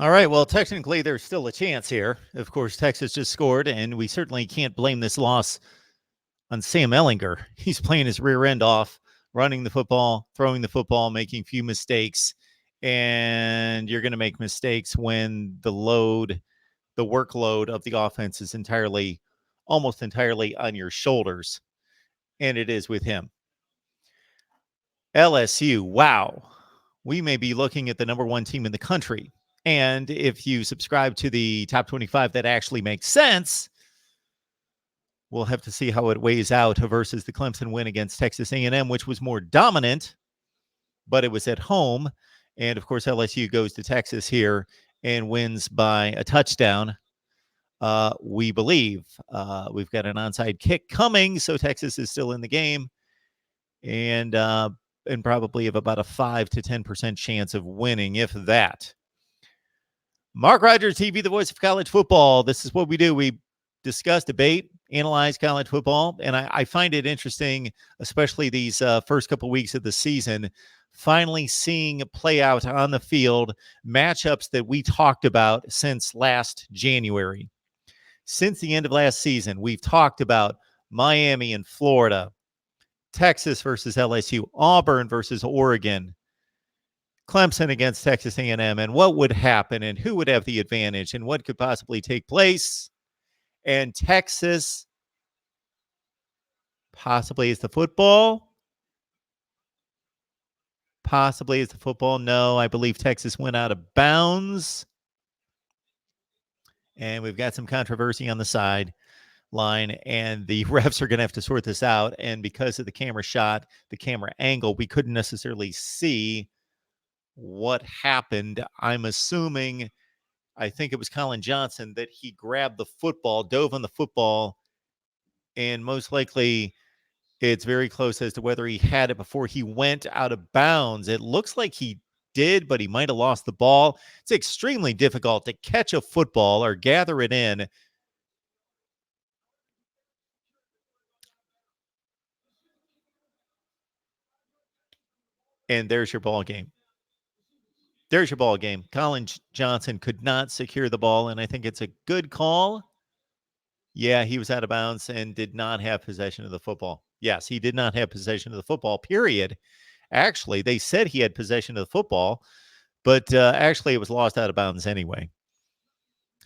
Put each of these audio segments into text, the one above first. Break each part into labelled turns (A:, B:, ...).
A: All right. Well, technically, there's still a chance here. Of course, Texas just scored, and we certainly can't blame this loss on Sam Ehlinger. He's playing his rear end off, running the football, throwing the football, making few mistakes. And you're going to make mistakes when the workload of the offense is almost entirely on your shoulders. And it is with him. LSU, wow. We may be looking at the number one team in the country. And if you subscribe to the top 25, that actually makes sense. We'll have to see how it weighs out versus the Clemson win against Texas A&M, which was more dominant, but it was at home. And, of course, LSU goes to Texas here and wins by a touchdown. We believe we've got an onside kick coming, so Texas is still in the game. And probably have about a 5 to 10% chance of winning, if that. Mark Rogers TV, the voice of college football. This is what we do. We discuss, debate, analyze college football, and I find it interesting, especially these first couple weeks of the season, finally seeing play out on the field matchups that we talked about since last January. Since the end of last season, we've talked about Miami and Florida, Texas versus LSU, Auburn versus Oregon, Clemson against Texas A&M, and what would happen and who would have the advantage and what could possibly take place. And Texas possibly is the football. Possibly is the football. No, I believe Texas went out of bounds. And we've got some controversy on the sideline, and the refs are going to have to sort this out. And because of the camera shot, the camera angle, we couldn't necessarily see what happened. I'm assuming, I think it was Colin Johnson, that he grabbed the football, dove on the football, and most likely it's very close as to whether he had it before he went out of bounds. It looks like he did, but he might have lost the ball. It's extremely difficult to catch a football or gather it in. And there's your ball game. There's your ball game. Colin Johnson could not secure the ball, and I think it's a good call. Yeah, he was out of bounds and did not have possession of the football. Yes, he did not have possession of the football, period. Actually, they said he had possession of the football, but actually it was lost out of bounds anyway.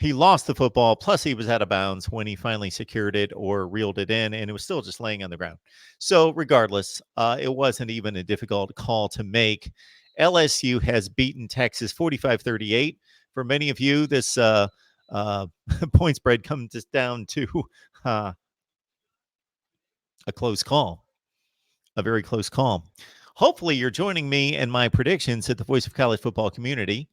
A: He lost the football, plus he was out of bounds when he finally secured it or reeled it in, and it was still just laying on the ground. So regardless, it wasn't even a difficult call to make. LSU has beaten Texas 45-38. For many of you, this point spread comes down to a close call, a very close call. Hopefully, you're joining me and my predictions at the Voice of College Football community.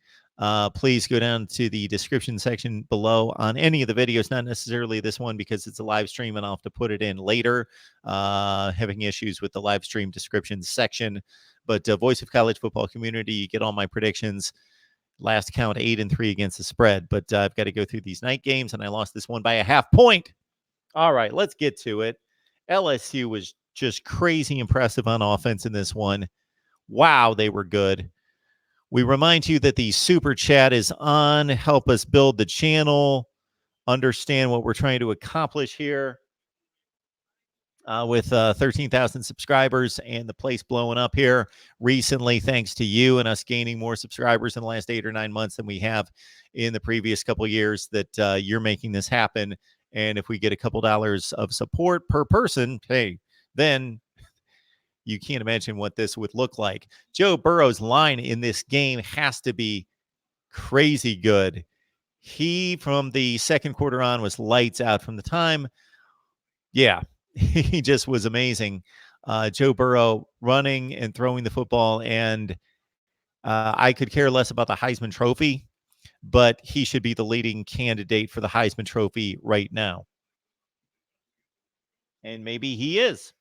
A: Please go down to the description section below on any of the videos, not necessarily this one because it's a live stream and I'll have to put it in later. Having issues with the live stream description section. But Voice of College Football community, you get all my predictions. Last count 8-3 against the spread. But I've got to go through these night games, and I lost this one by a half point. All right, let's get to it. LSU was just crazy impressive on offense in this one. Wow, they were good. We remind you that the super chat is on. Help us build the channel, understand what we're trying to accomplish here with 13,000 subscribers and the place blowing up here recently, thanks to you and us gaining more subscribers in the last 8 or 9 months than we have in the previous couple of years, that you're making this happen. And if we get a couple dollars of support per person, hey, then you can't imagine what this would look like. Joe Burrow's line in this game has to be crazy good. He, from the second quarter on, was lights out from the time. Yeah, he just was amazing. Joe Burrow running and throwing the football, and I could care less about the Heisman Trophy, but he should be the leading candidate for the Heisman Trophy right now. And maybe he is.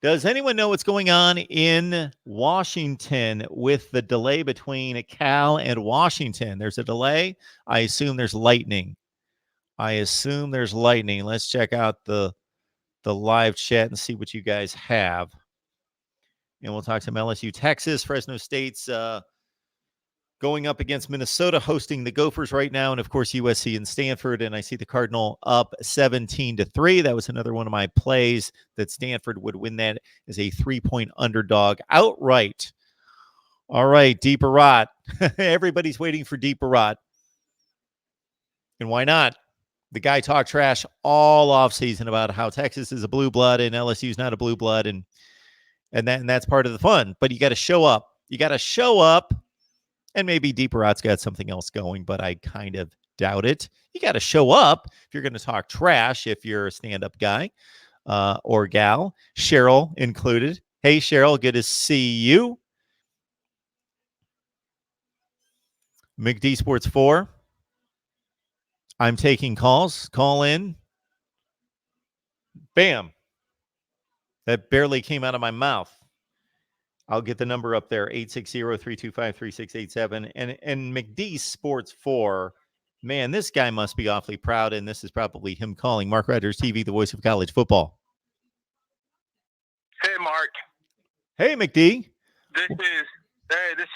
A: Does anyone know what's going on in Washington with the delay between Cal and Washington? There's a delay. I assume there's lightning. Let's check out the live chat and see what you guys have. And we'll talk some LSU-Texas. Fresno State's going up against Minnesota, hosting the Gophers right now, and of course USC and Stanford. And I see the Cardinal up 17-3. That was another one of my plays that Stanford would win that as a 3-point underdog outright. All right, Deeper Rot. Everybody's waiting for Deeper Rot. And why not? The guy talked trash all offseason about how Texas is a blue blood and LSU is not a blue blood, and that's part of the fun. But you got to show up. And maybe Deeper Rot's got something else going, but I kind of doubt it. You got to show up if you're going to talk trash, if you're a stand-up guy or gal, Cheryl included. Hey, Cheryl, good to see you. McD Sports 4. I'm taking calls. Call in. Bam. That barely came out of my mouth. I'll get the number up there, 860-325-3687. And McD Sports 4, man, this guy must be awfully proud, and this is probably him calling. Mark Rogers TV, the voice of college football.
B: Hey, Mark.
A: Hey, McD.
B: This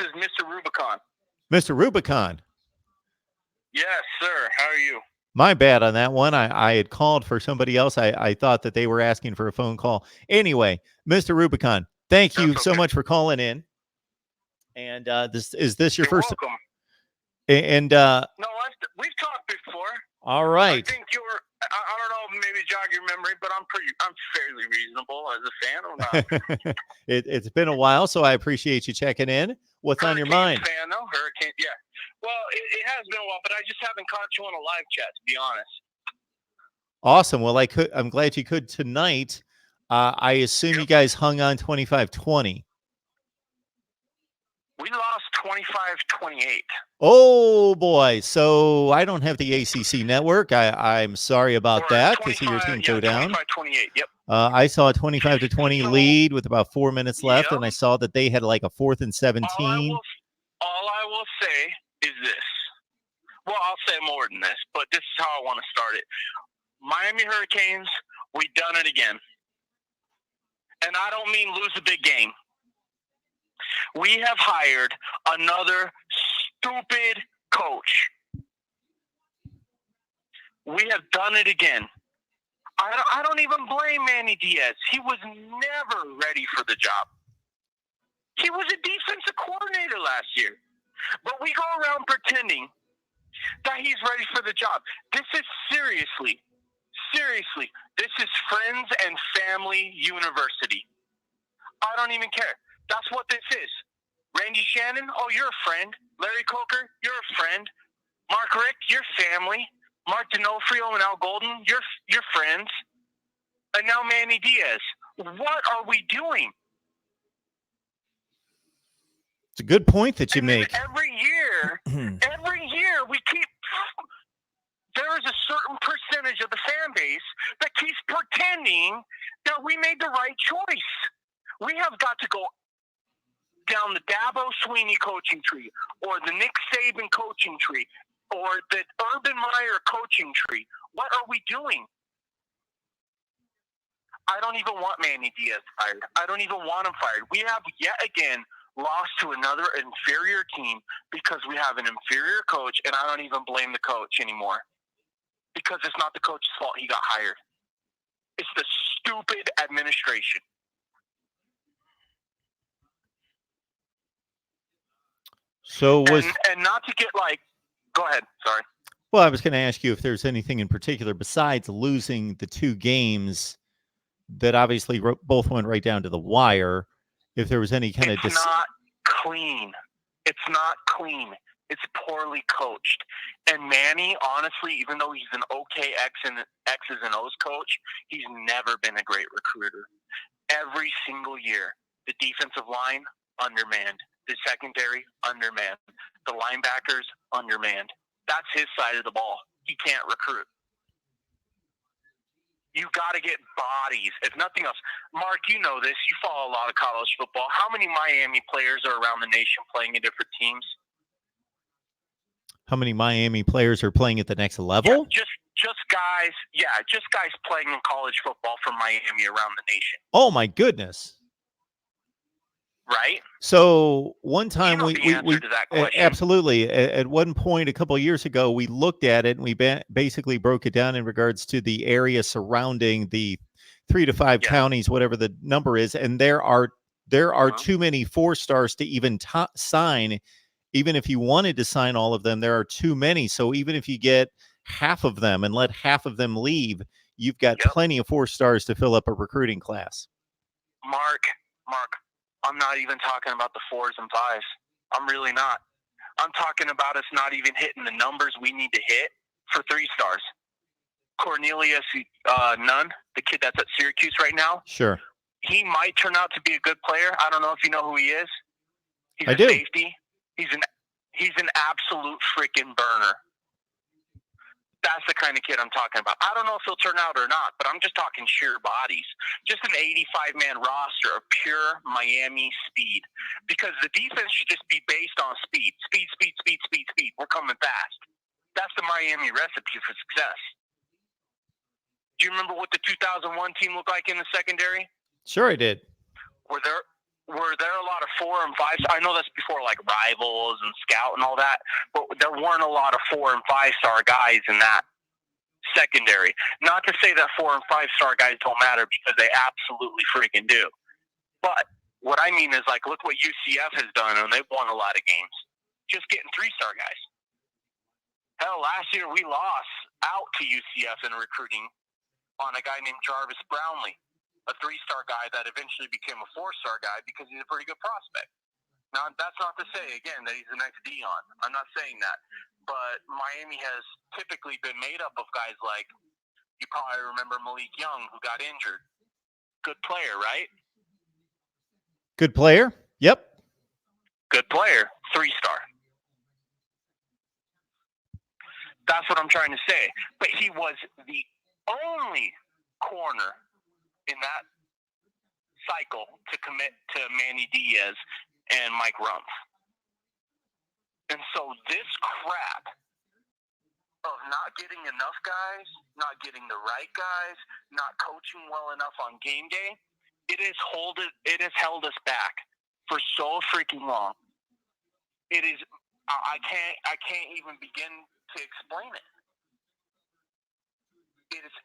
B: is Mr. Rubicon.
A: Mr. Rubicon.
B: Yes, sir. How are you?
A: My bad on that one. I had called for somebody else. I thought that they were asking for a phone call. Anyway, Mr. Rubicon, thank you so much for calling in. And is this your first?
B: Welcome.
A: And
B: no, we've talked before.
A: All right.
B: I think I don't know, maybe jog your memory, but I'm fairly reasonable as a fan or not.
A: It's been a while, so I appreciate you checking in. What's on your mind?
B: Fan, though? Hurricane, yeah. Well, it has been a while, but I just haven't caught you on a live chat, to be honest.
A: Awesome. Well, I'm glad you could tonight. I assume you guys hung on 25-20.
B: We lost 25-28.
A: Oh, boy. So I don't have the ACC network. I'm sorry about that to see your team go down.
B: 25-28, yep.
A: I saw a 25-20 lead with about 4 minutes left, and I saw that they had like a 4th and 17.
B: All I will say is this. Well, I'll say more than this, but this is how I want to start it. Miami Hurricanes, we done it again. And I don't mean lose a big game. We have hired another stupid coach. We have done it again. I don't even blame Manny Diaz. He was never ready for the job. He was a defensive coordinator last year. But we go around pretending that he's ready for the job. This is seriously, this is friends and family university. I don't even care. That's what this is. Randy Shannon, oh, you're a friend. Larry Coker, you're a friend. Mark Rick, you're family. Mark D'Onofrio and Al Golden, you're friends. And now Manny Diaz. What are we doing?
A: It's a good point that you make.
B: Every year we keep. There is a certain percentage of the fan base that keeps pretending that we made the right choice. We have got to go down the Dabo Sweeney coaching tree, or the Nick Saban coaching tree, or the Urban Meyer coaching tree. What are we doing? I don't even want Manny Diaz fired. I don't even want him fired. We have yet again lost to another inferior team because we have an inferior coach, and I don't even blame the coach anymore because it's not the coach's fault he got hired. It's the stupid administration.
A: So
B: and not to get go ahead, sorry.
A: Well, I was going to ask you if there's anything in particular besides losing the 2 games that obviously both went right down to the wire. If there was any kind
B: It's not clean. It's not clean. It's poorly coached. And Manny, honestly, even though he's an okay X's and O's coach, he's never been a great recruiter. Every single year, the defensive line, undermanned. The secondary, undermanned. The linebackers, undermanned. That's his side of the ball. He can't recruit. You got to get bodies, if nothing else. Mark, you know this. You follow a lot of college football. How many Miami players are around the nation playing in different teams?
A: How many Miami players are playing at the next level?
B: Yeah, just guys. Yeah, just guys playing in college football from Miami around the nation.
A: Oh my goodness!
B: Right.
A: So one time
B: you know the answer to that question.
A: Absolutely. At one point a couple of years ago, we looked at it and we basically broke it down in regards to the area surrounding the 3 to 5 counties, whatever the number is, and there are too many 4-stars to even sign. Even if you wanted to sign all of them, there are too many. So even if you get half of them and let half of them leave, you've got plenty of 4-stars to fill up a recruiting class.
B: Mark, I'm not even talking about the 4s and 5s. I'm really not. I'm talking about us not even hitting the numbers we need to hit for 3-stars. Cornelius Nunn, the kid that's at Syracuse right now.
A: Sure.
B: He might turn out to be a good player. I don't know if you know who he is. He's a safety. He's an absolute freaking burner. That's the kind of kid I'm talking about. I don't know if he'll turn out or not, but I'm just talking sheer bodies. Just an 85-man roster of pure Miami speed. Because the defense should just be based on speed. Speed. We're coming fast. That's the Miami recipe for success. Do you remember what the 2001 team looked like in the secondary?
A: Sure I did.
B: Were there a lot of 4 and 5? I know that's before like Rivals and Scout and all that, but there weren't a lot of 4 and 5-star guys in that secondary. Not to say that 4 and 5-star guys don't matter, because they absolutely freaking do. But what I mean is, like, look what UCF has done, and they've won a lot of games. Just getting 3-star guys. Hell, last year we lost out to UCF in recruiting on a guy named Jarvis Brownlee, a 3-star guy that eventually became a 4-star guy because he's a pretty good prospect. Now, that's not to say, again, that he's the next Dion. I'm not saying that. But Miami has typically been made up of guys like, you probably remember Malik Young, who got injured. Good player, right?
A: Good player? Yep.
B: Good player. 3-star. That's what I'm trying to say. But he was the only corner in that cycle to commit to Manny Diaz and Mike Rumpf. And so this crap of not getting enough guys, not getting the right guys, not coaching well enough on game day, it has held us back for so freaking long. It is, I can't even begin to explain it.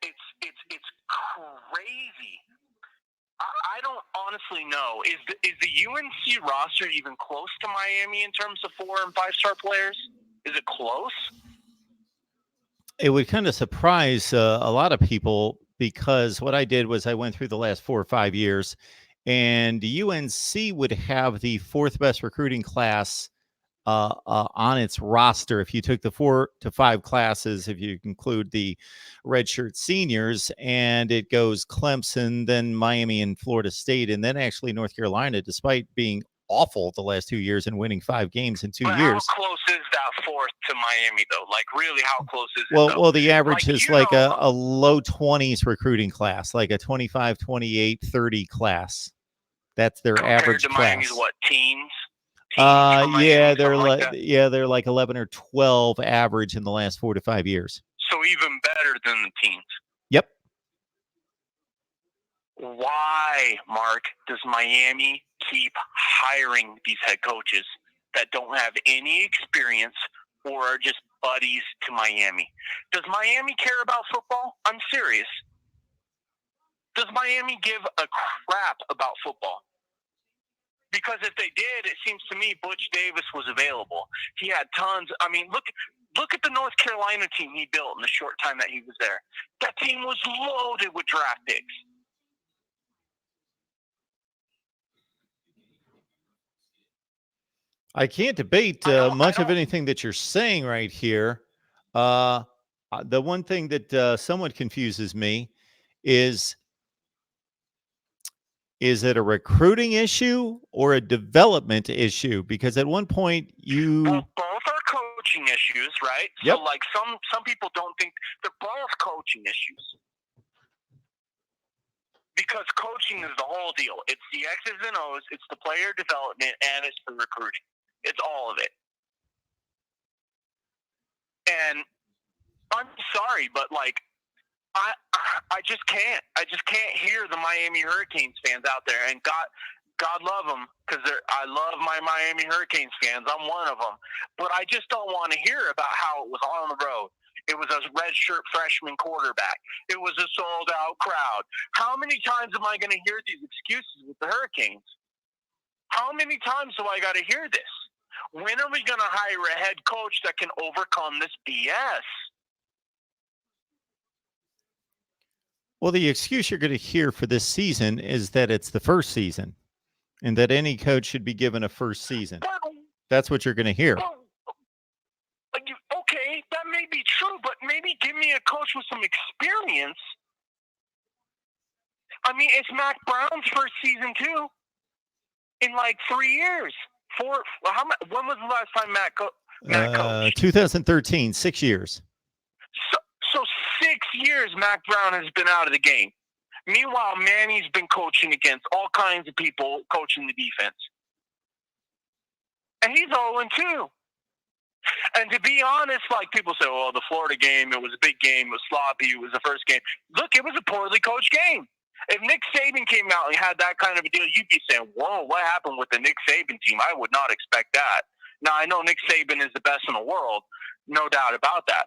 B: It's crazy. I don't honestly know. Is the UNC roster even close to Miami in terms of 4 and 5-star players? Is it close?
A: It would kind of surprise a lot of people, because what I did was I went through the last 4 or 5 years, and UNC would have the 4th best recruiting class on its roster if you took the 4 to 5 classes, if you include the redshirt seniors, and it goes Clemson, then Miami and Florida State, and then actually North Carolina, despite being awful the last 2 years and winning 5 games in 2 years.
B: How close is that 4th to Miami, though? Like, really, how close is it?
A: Well, the average is like a low 20s recruiting class, like a 25, 28, 30 class. That's their average
B: to
A: class.
B: Miami's what, teens?
A: They're they're like 11 or 12 average in the last 4 to 5 years.
B: So even better than the teens.
A: Yep.
B: Why, Mark, does Miami keep hiring these head coaches that don't have any experience or are just buddies to Miami? Does Miami care about football? I'm serious. Does Miami give a crap about football? Because if they did, it seems to me Butch Davis was available. He had tons. I mean, look at the North Carolina team he built in the short time that he was there. That team was loaded with draft picks.
A: I can't debate much of anything that you're saying right here. The one thing that somewhat confuses me is it a recruiting issue or a development issue? Because at one point
B: Well, both are coaching issues, right?
A: Yep.
B: So, like some people don't think they're both coaching issues. Because coaching is the whole deal. It's the X's and O's, it's the player development, and it's the recruiting. It's all of it. And I'm sorry, but like I just can't. I just can't hear the Miami Hurricanes fans out there. And God love them, because I love my Miami Hurricanes fans. I'm one of them. But I just don't want to hear about how it was on the road. It was a redshirt freshman quarterback. It was a sold-out crowd. How many times am I going to hear these excuses with the Hurricanes? How many times do I got to hear this? When are we going to hire a head coach that can overcome this BS?
A: Well, the excuse you're going to hear for this season is that it's the first season and that any coach should be given a first season. That's what you're going to hear.
B: Okay, that may be true, but maybe give me a coach with some experience. I mean, it's Mac Brown's first season, too, in like 3 years. When was the last time Mac coached?
A: 2013, 6 years.
B: So 6 years Mac Brown has been out of the game. Meanwhile, Manny's been coaching against all kinds of people coaching the defense. And he's 0-2. And to be honest, like people say, well, the Florida game, it was a big game, it was sloppy, it was the first game. Look, it was a poorly coached game. If Nick Saban came out and had that kind of a deal, you'd be saying, whoa, what happened with the Nick Saban team? I would not expect that. Now, I know Nick Saban is the best in the world, no doubt about that.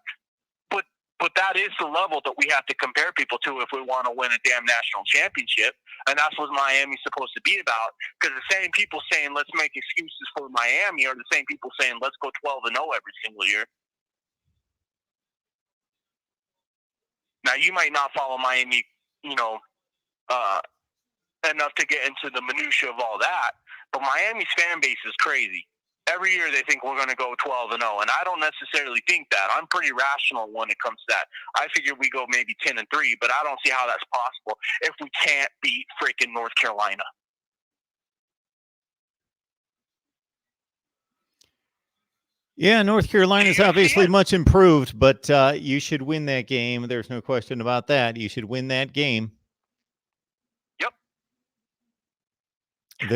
B: But that is the level that we have to compare people to if we want to win a damn national championship. And that's what Miami's supposed to be about. Because the same people saying, let's make excuses for Miami, are the same people saying, let's go 12-0 every single year. Now, you might not follow Miami, enough to get into the minutia of all that. But Miami's fan base is crazy. Every year they think we're going to go 12-0, and I don't necessarily think that. I'm pretty rational when it comes to that. I figure we go maybe 10-3, but I don't see how that's possible if we can't beat freaking North Carolina.
A: Yeah, North Carolina is obviously much improved, but you should win that game. There's no question about that. You should win that game.
B: Yep.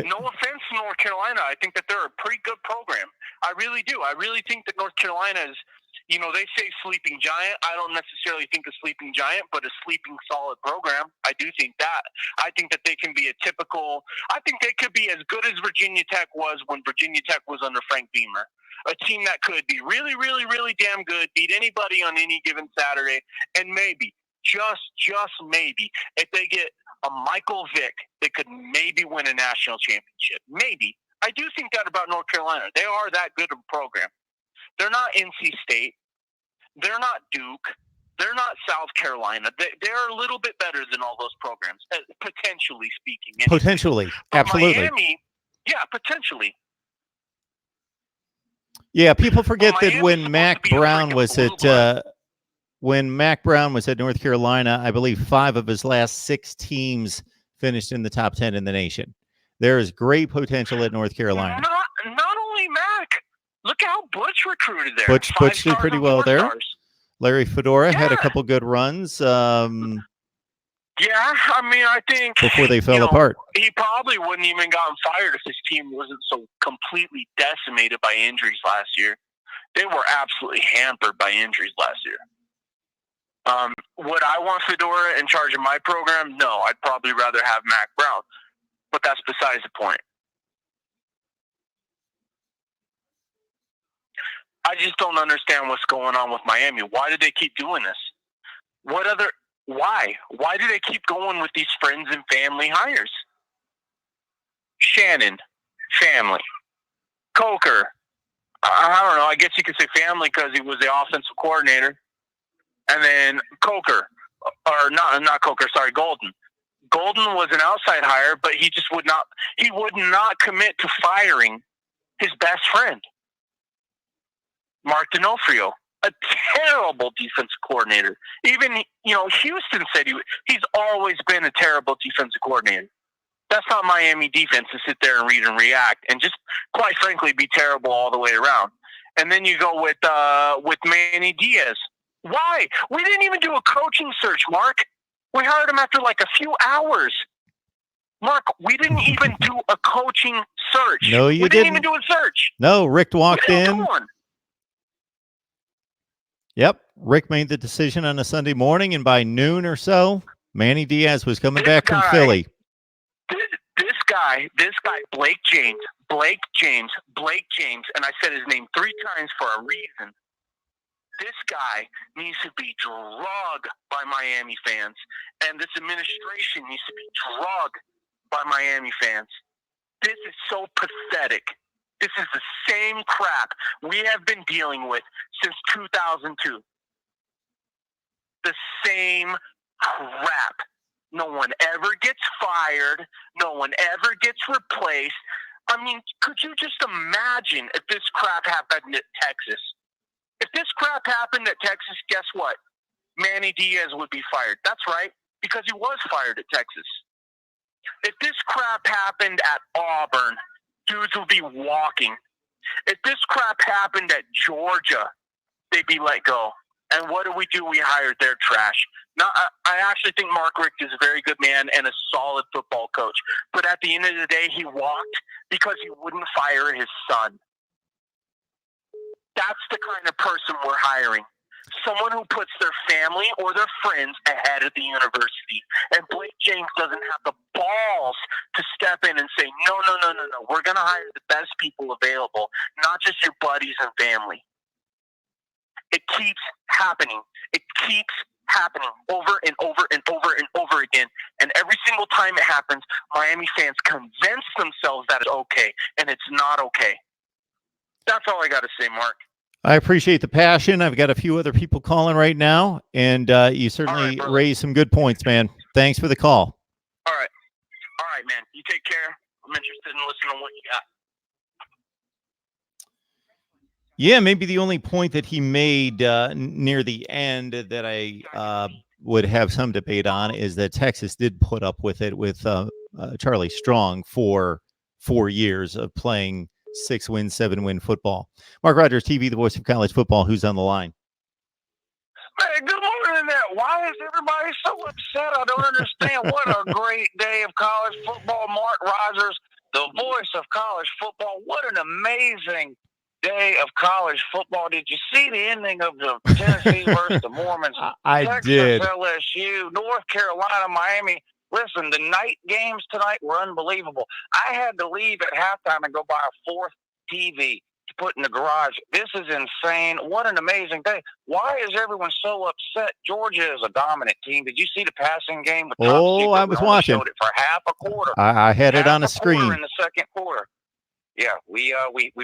B: No offense to North Carolina. I think that they're a pretty good program. I really do. I really think that North Carolina is, they say sleeping giant. I don't necessarily think a sleeping giant, but a sleeping solid program. I do think that. I think that they can be I think they could be as good as Virginia Tech was when Virginia Tech was under Frank Beamer. A team that could be really, really, really damn good, beat anybody on any given Saturday, and maybe, just maybe, if they get a Michael Vick, they could maybe win a national championship. Maybe. I do think that about North Carolina. They are that good of a program. They're not NC State. They're not Duke. They're not South Carolina. They're a little bit better than all those programs, potentially speaking. Anyway.
A: Potentially. Absolutely.
B: Miami, yeah, potentially.
A: Yeah, people forget that when Mac Brown was at North Carolina, I believe 5 of his last 6 teams finished in the top 10 in the nation. There is great potential at North Carolina.
B: Not only Mac. Look how Butch recruited there.
A: Butch did pretty well there. Stars. Larry Fedora had a couple good runs.
B: Yeah, I mean, I think
A: before they fell apart,
B: he probably wouldn't even gotten fired if his team wasn't so completely decimated by injuries last year. They were absolutely hampered by injuries last year. Would I want Fedora in charge of my program? No, I'd probably rather have Mac Brown. But that's besides the point. I just don't understand what's going on with Miami. Why do they keep doing this? Why? Why do they keep going with these friends and family hires? Shannon, family. Coker, I don't know. I guess you could say family because he was the offensive coordinator. And then Coker, or not Coker, sorry, Golden. Golden was an outside hire, but he just would not commit to firing his best friend, Mark D'Onofrio, a terrible defensive coordinator. Even, Houston said he's always been a terrible defensive coordinator. That's not Miami defense to sit there and read and react and just, quite frankly, be terrible all the way around. And then you go with Manny Diaz. Why? We didn't even do a coaching search, Mark. We hired him after like a few hours. Mark, we didn't even do a coaching search.
A: No, you
B: we
A: didn't.
B: even do a search.
A: No, Rick walked
B: we didn't
A: in.
B: Do one.
A: Yep, Rick made the decision on a Sunday morning, and by noon or so, Manny Diaz was coming back from Philly.
B: This guy, Blake James, and I said his name 3 times for a reason. This guy needs to be drugged by Miami fans, and this administration needs to be drugged by Miami fans. This is so pathetic. This is the same crap we have been dealing with since 2002. The same crap. No one ever gets fired. No one ever gets replaced. I mean, could you just imagine if this crap happened at Texas? If this crap happened at Texas, guess what? Manny Diaz would be fired. That's right, because he was fired at Texas. If this crap happened at Auburn, dudes would be walking. If this crap happened at Georgia, they'd be let go. And what do? We hired their trash. Now, I actually think Mark Richt is a very good man and a solid football coach. But at the end of the day, he walked because he wouldn't fire his son. That's the kind of person we're hiring. Someone who puts their family or their friends ahead of the university. And Blake James doesn't have the balls to step in and say, no. We're going to hire the best people available, not just your buddies and family. It keeps happening. It keeps happening over and over and over and over again. And every single time it happens, Miami fans convince themselves that it's okay, and it's not okay. That's all I got to say, Mark.
A: I appreciate the passion. I've got a few other people calling right now, and you certainly raised some good points, man. Thanks for the call.
B: All right, man. You take care. I'm interested in listening to what you got.
A: Yeah, maybe the only point that he made near the end that I would have some debate on is that Texas did put up with it with Charlie Strong for 4 years of playing 6-win, 7-win football. Mark Rogers, TV, the voice of college football. Who's on the line?
C: Hey, good morning, Matt. Why is everybody so upset? I don't understand. What a great day of college football. Mark Rogers, the voice of college football. What an amazing day of college football. Did you see the ending of the Tennessee versus the Mormons?
A: I
C: Texas,
A: did.
C: LSU, North Carolina, Miami. Listen, the night games tonight were unbelievable. I had to leave at halftime and go buy a 4th TV to put in the garage. This is insane. What an amazing day. Why is everyone so upset? Georgia is a dominant team. Did you see the passing game? With
A: Oh, I was watching.
C: Showed it for half a quarter.
A: I had it on a screen.
C: In the second quarter. Yeah, we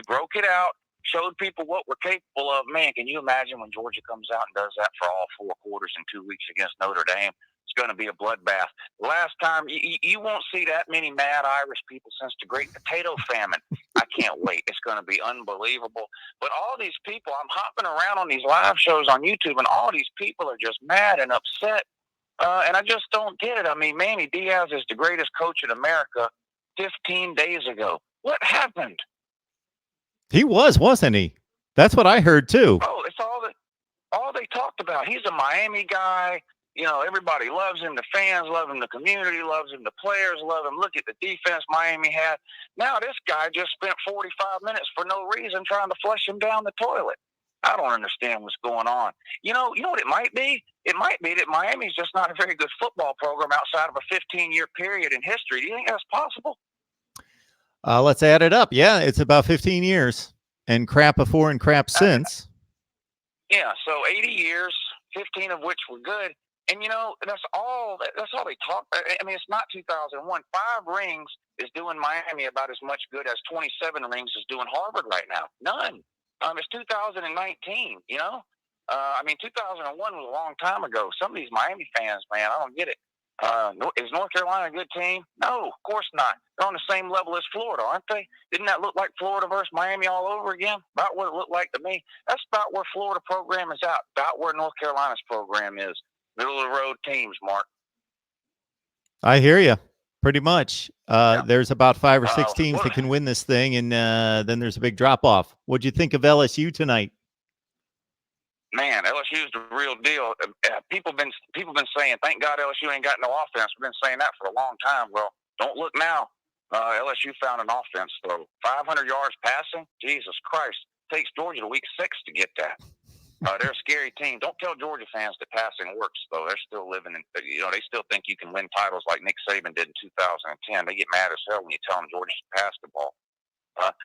C: broke it out, showed people what we're capable of. Man, can you imagine when Georgia comes out and does that for all 4 quarters in 2 weeks against Notre Dame? It's going to be a bloodbath. Last time, you won't see that many mad Irish people since the Great Potato Famine. I can't wait. It's going to be unbelievable. But all these people, I'm hopping around on these live shows on YouTube, and all these people are just mad and upset. And I just don't get it. I mean, Manny Diaz is the greatest coach in America 15 days ago. What happened?
A: He wasn't he? That's what I heard too.
C: Oh, it's all they talked about. He's a Miami guy. You know, everybody loves him. The fans love him. The community loves him. The players love him. Look at the defense Miami had. Now this guy just spent 45 minutes for no reason trying to flush him down the toilet. I don't understand what's going on. You know what it might be? It might be that Miami's just not a very good football program outside of a 15-year period in history. Do you think that's possible?
A: Let's add it up. Yeah, it's about 15 years, and crap before and crap since.
C: Yeah, so 80 years, 15 of which were good. And, that's all they talk about. I mean, it's not 2001. 5 rings is doing Miami about as much good as 27 rings is doing Harvard right now. None. It's 2019, I mean, 2001 was a long time ago. Some of these Miami fans, man, I don't get it. Is North Carolina a good team? No, of course not. They're on the same level as Florida, aren't they? Didn't that look like Florida versus Miami all over again? About what it looked like to me. That's about where Florida program is at, about where North Carolina's program is. Middle of the road teams, Mark.
A: I hear you. Pretty much.
C: Yeah.
A: There's about 5 or 6 teams that can win this thing, and then there's a big drop-off. What'd you think of LSU tonight?
C: Man, LSU's the real deal. People been saying, thank God LSU ain't got no offense. We've been saying that for a long time. Well, don't look now. LSU found an offense, though. 500 yards passing? Jesus Christ. Takes Georgia to week 6 to get that. They're a scary team. Don't tell Georgia fans that passing works, though. They're still living in, they still think you can win titles like Nick Saban did in 2010. They get mad as hell when you tell them Georgia should pass the ball.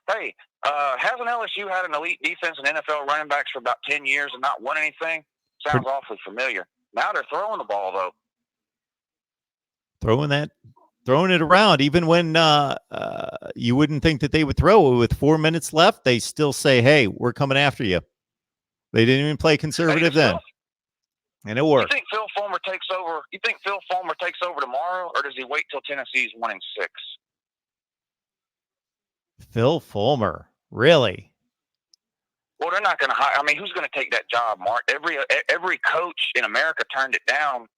C: Hey, hasn't LSU had an elite defense and NFL running backs for about 10 years and not won anything? Sounds awfully familiar. Now they're throwing the ball, though.
A: Throwing it around, even when you wouldn't think that they would throw it. With 4 minutes left, they still say, hey, we're coming after you. They didn't even play conservative then. And it worked.
C: You think Phil Fulmer takes over tomorrow, or does he wait till Tennessee's 1-6?
A: Phil Fulmer, really?
C: Well, they're not going to hire. I mean, who's going to take that job, Mark? Every coach in America turned it down.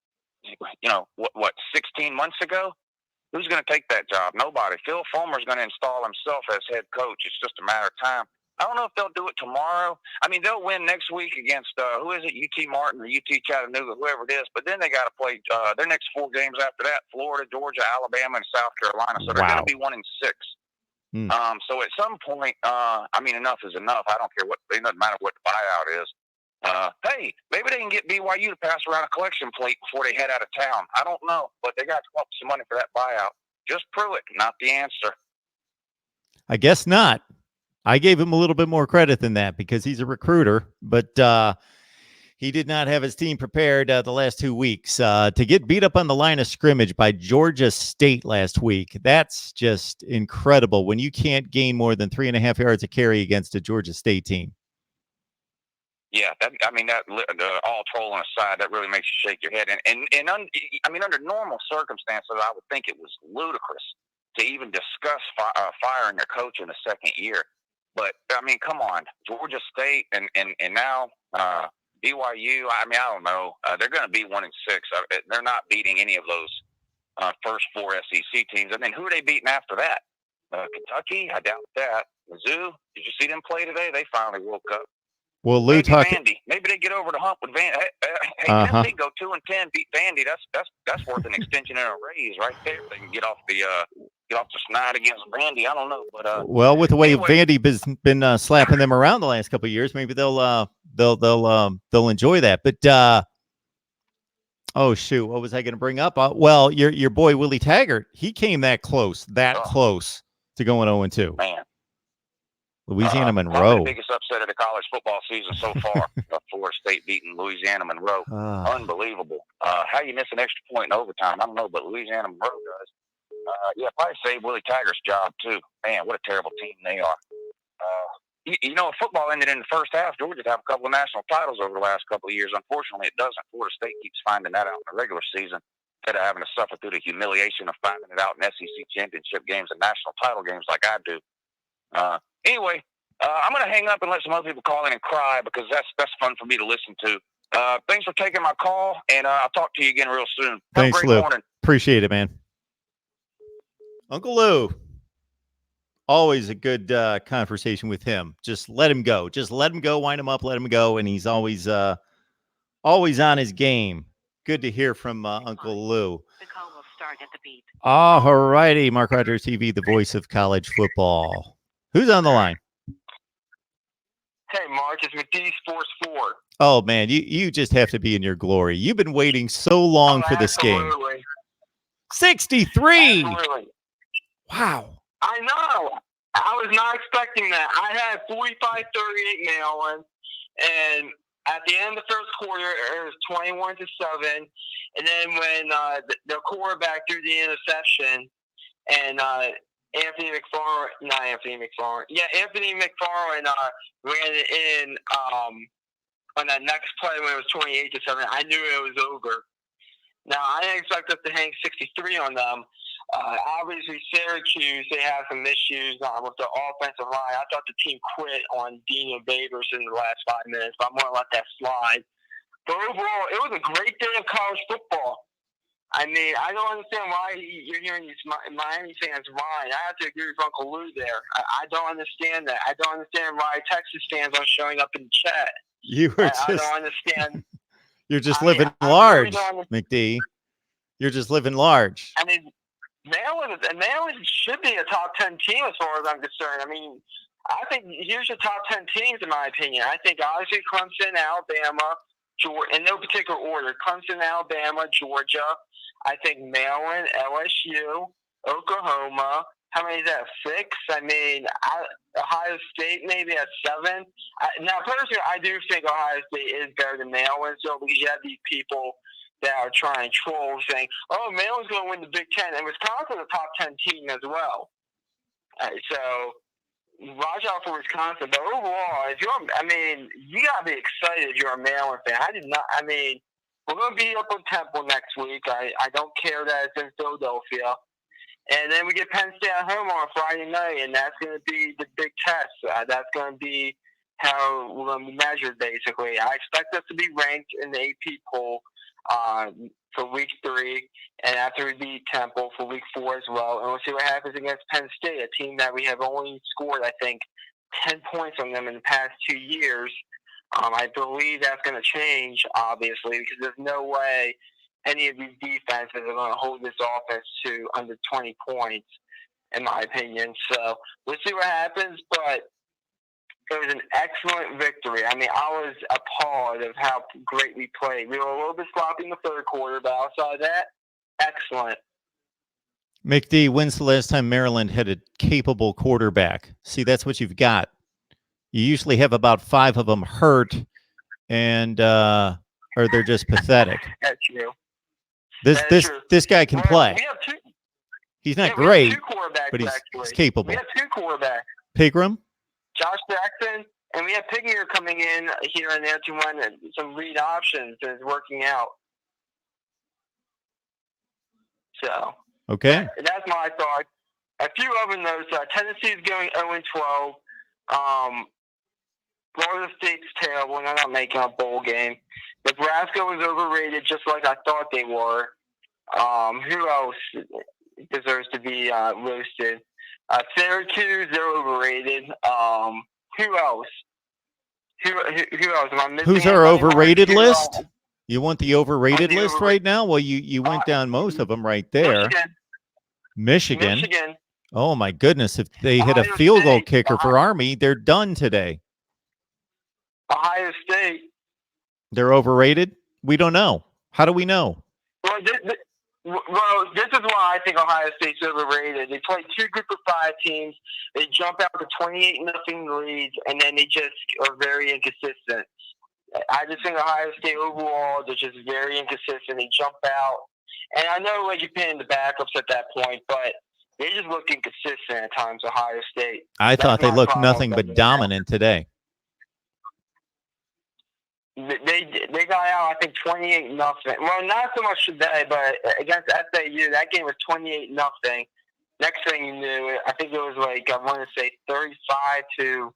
C: 16 months ago? Who's going to take that job? Nobody. Phil Fulmer's going to install himself as head coach. It's just a matter of time. I don't know if they'll do it tomorrow. I mean, they'll win next week against, who is it, UT Martin or UT Chattanooga, whoever it is. But then they got to play their next 4 games after that, Florida, Georgia, Alabama, and South Carolina. So they're going to be 1-6. So at some point, enough is enough. I don't care it doesn't matter what the buyout is. Hey, maybe they can get BYU to pass around a collection plate before they head out of town. I don't know, but they got to come up with some money for that buyout. Just Pruitt, not the answer.
A: I guess not. I gave him a little bit more credit than that because he's a recruiter, but he did not have his team prepared the last 2 weeks. To get beat up on the line of scrimmage by Georgia State last week, that's just incredible when you can't gain more than 3.5 yards a carry against a Georgia State team.
C: Yeah, all trolling aside, that really makes you shake your head. And under normal circumstances, I would think it was ludicrous to even discuss firing a coach in the second year. But, come on, Georgia State and now BYU, I don't know. They're going to be 1-6. They're not beating any of those first 4 SEC teams. And then who are they beating after that? Kentucky? I doubt that. Mizzou? Did you see them play today? They finally woke up.
A: Well, Lou
C: Vandy. Maybe they get over the hump with Vandy. Hey, Tennessee go 2-10, beat Vandy. That's worth an extension and a raise right there. If they can get off the snide against Vandy. I don't know, but
A: well, with the way Vandy has been slapping them around the last couple of years, maybe they'll enjoy that. But oh shoot, what was I going to bring up? Well, your boy Willie Taggart, he came that close to going 0-2.
C: Man.
A: Louisiana Monroe.
C: The biggest upset of the college football season so far. Florida State beating Louisiana Monroe. Unbelievable. How you miss an extra point in overtime? I don't know, but Louisiana Monroe does. Probably saved Willie Taggart's job, too. Man, what a terrible team they are. If football ended in the first half, Georgia'd have a couple of national titles over the last couple of years. Unfortunately, it doesn't. Florida State keeps finding that out in the regular season instead of having to suffer through the humiliation of finding it out in SEC championship games and national title games like I do. Anyway, I'm going to hang up and let some other people call in and cry because that's fun for me to listen to. Thanks for taking my call, and I'll talk to you again real soon.
A: Thanks,
C: have a great
A: Lou.
C: morning.
A: Appreciate it, man. Uncle Lou. Always a good conversation with him. Just let him go. Just let him go, wind him up, let him go, and he's always on his game. Good to hear from Uncle Lou.
D: The call will start at the beep.
A: All righty, Mark Rogers TV, the voice of college football. Who's on the line?
B: Hey, Mark, it's McD Sports 4.
A: Oh, man, you just have to be in your glory. You've been waiting so long for this game. 63!
B: Absolutely.
A: Wow.
B: I know. I was not expecting that. I had 45-38 mail-in, and at the end of the first quarter, it was 21-7. And then when the quarterback threw the interception, and Anthony McFarland ran it in on that next play when it was 28-7. I knew it was over. Now, I didn't expect us to hang 63 on them. Obviously, Syracuse, they have some issues with the offensive line. I thought the team quit on Dino Babers in the last 5 minutes, but I'm going to let that slide. But overall, it was a great day of college football. I mean, I don't understand why you're hearing these Miami fans whine. I have to agree with Uncle Lou there. I don't understand that. I don't understand why Texas fans aren't showing up in the chat. I don't understand.
A: You're just living large,
B: really
A: McD. You're just living large.
B: I mean, Maryland should be a top 10 team as far as I'm concerned. I mean, I think here's your top 10 teams in my opinion. I think obviously Clemson, Alabama, Georgia, in no particular order. Clemson, Alabama, Georgia. I think Maryland, LSU, Oklahoma. How many is that? 6? I mean, Ohio State maybe at 7. Now, personally, I do think Ohio State is better than Maryland, so because you have these people that are trying to troll saying, oh, Maryland's going to win the Big Ten. And Wisconsin's a top 10 team as well. So watch out for Wisconsin. But overall, you got to be excited if you're a Maryland fan. We're going to be up on Temple next week. I don't care that it's in Philadelphia. And then we get Penn State at home on Friday night, and that's going to be the big test. That's going to be how we're going to be measured, basically. I expect us to be ranked in the AP poll for week 3, and after we beat Temple for week 4 as well. And we'll see what happens against Penn State, a team that we have only scored, I think, 10 points on them in the past 2 years. I believe that's going to change, obviously, because there's no way any of these defenses are going to hold this offense to under 20 points, in my opinion. So we'll see what happens, but it was an excellent victory. I mean, I was appalled of how great we played. We were a little bit sloppy in the third quarter, but outside of that, excellent.
A: McD, when's the last time Maryland had a capable quarterback? See, that's what you've got. You usually have about 5 of them hurt, and or they're just pathetic.
B: That's true.
A: This guy can play.
B: We have 2.
A: He's not great,
B: we have 2 quarterbacks,
A: but he's
B: actually.
A: capable.
B: We have 2 quarterbacks.
A: Pigram?
B: Josh Jackson, and we have Pigmier coming in here and there to run some read options, and it's working out. So
A: okay,
B: that's my thought. A few other notes: Tennessee is going 0-12. Florida State's terrible, and they're not making a bowl game. Nebraska was overrated, just like I thought they were. Who else deserves to be roasted? Syracuse, they're overrated. Who else? Who else? Am I missing?
A: Who's our overrated list? You want the overrated list right now? Well, you went down most of them right there. Michigan. Oh my goodness! If they hit a field goal kicker for Army, they're done today.
B: Ohio State.
A: They're overrated? We don't know. How do we know?
B: Well, this is why I think Ohio State's overrated. They play 2 group of 5 teams. They jump out to 28-0 leads, and then they just are very inconsistent. I just think Ohio State overall, they're just very inconsistent. They jump out. And I know you're paying the backups at that point, but they just look inconsistent at times, Ohio State.
A: I thought they looked nothing but dominant today.
B: They got out, I think, 28-0. Well, not so much today, but against SAU, that game was 28-0. Next thing you knew, I think it was I want to say 35-21.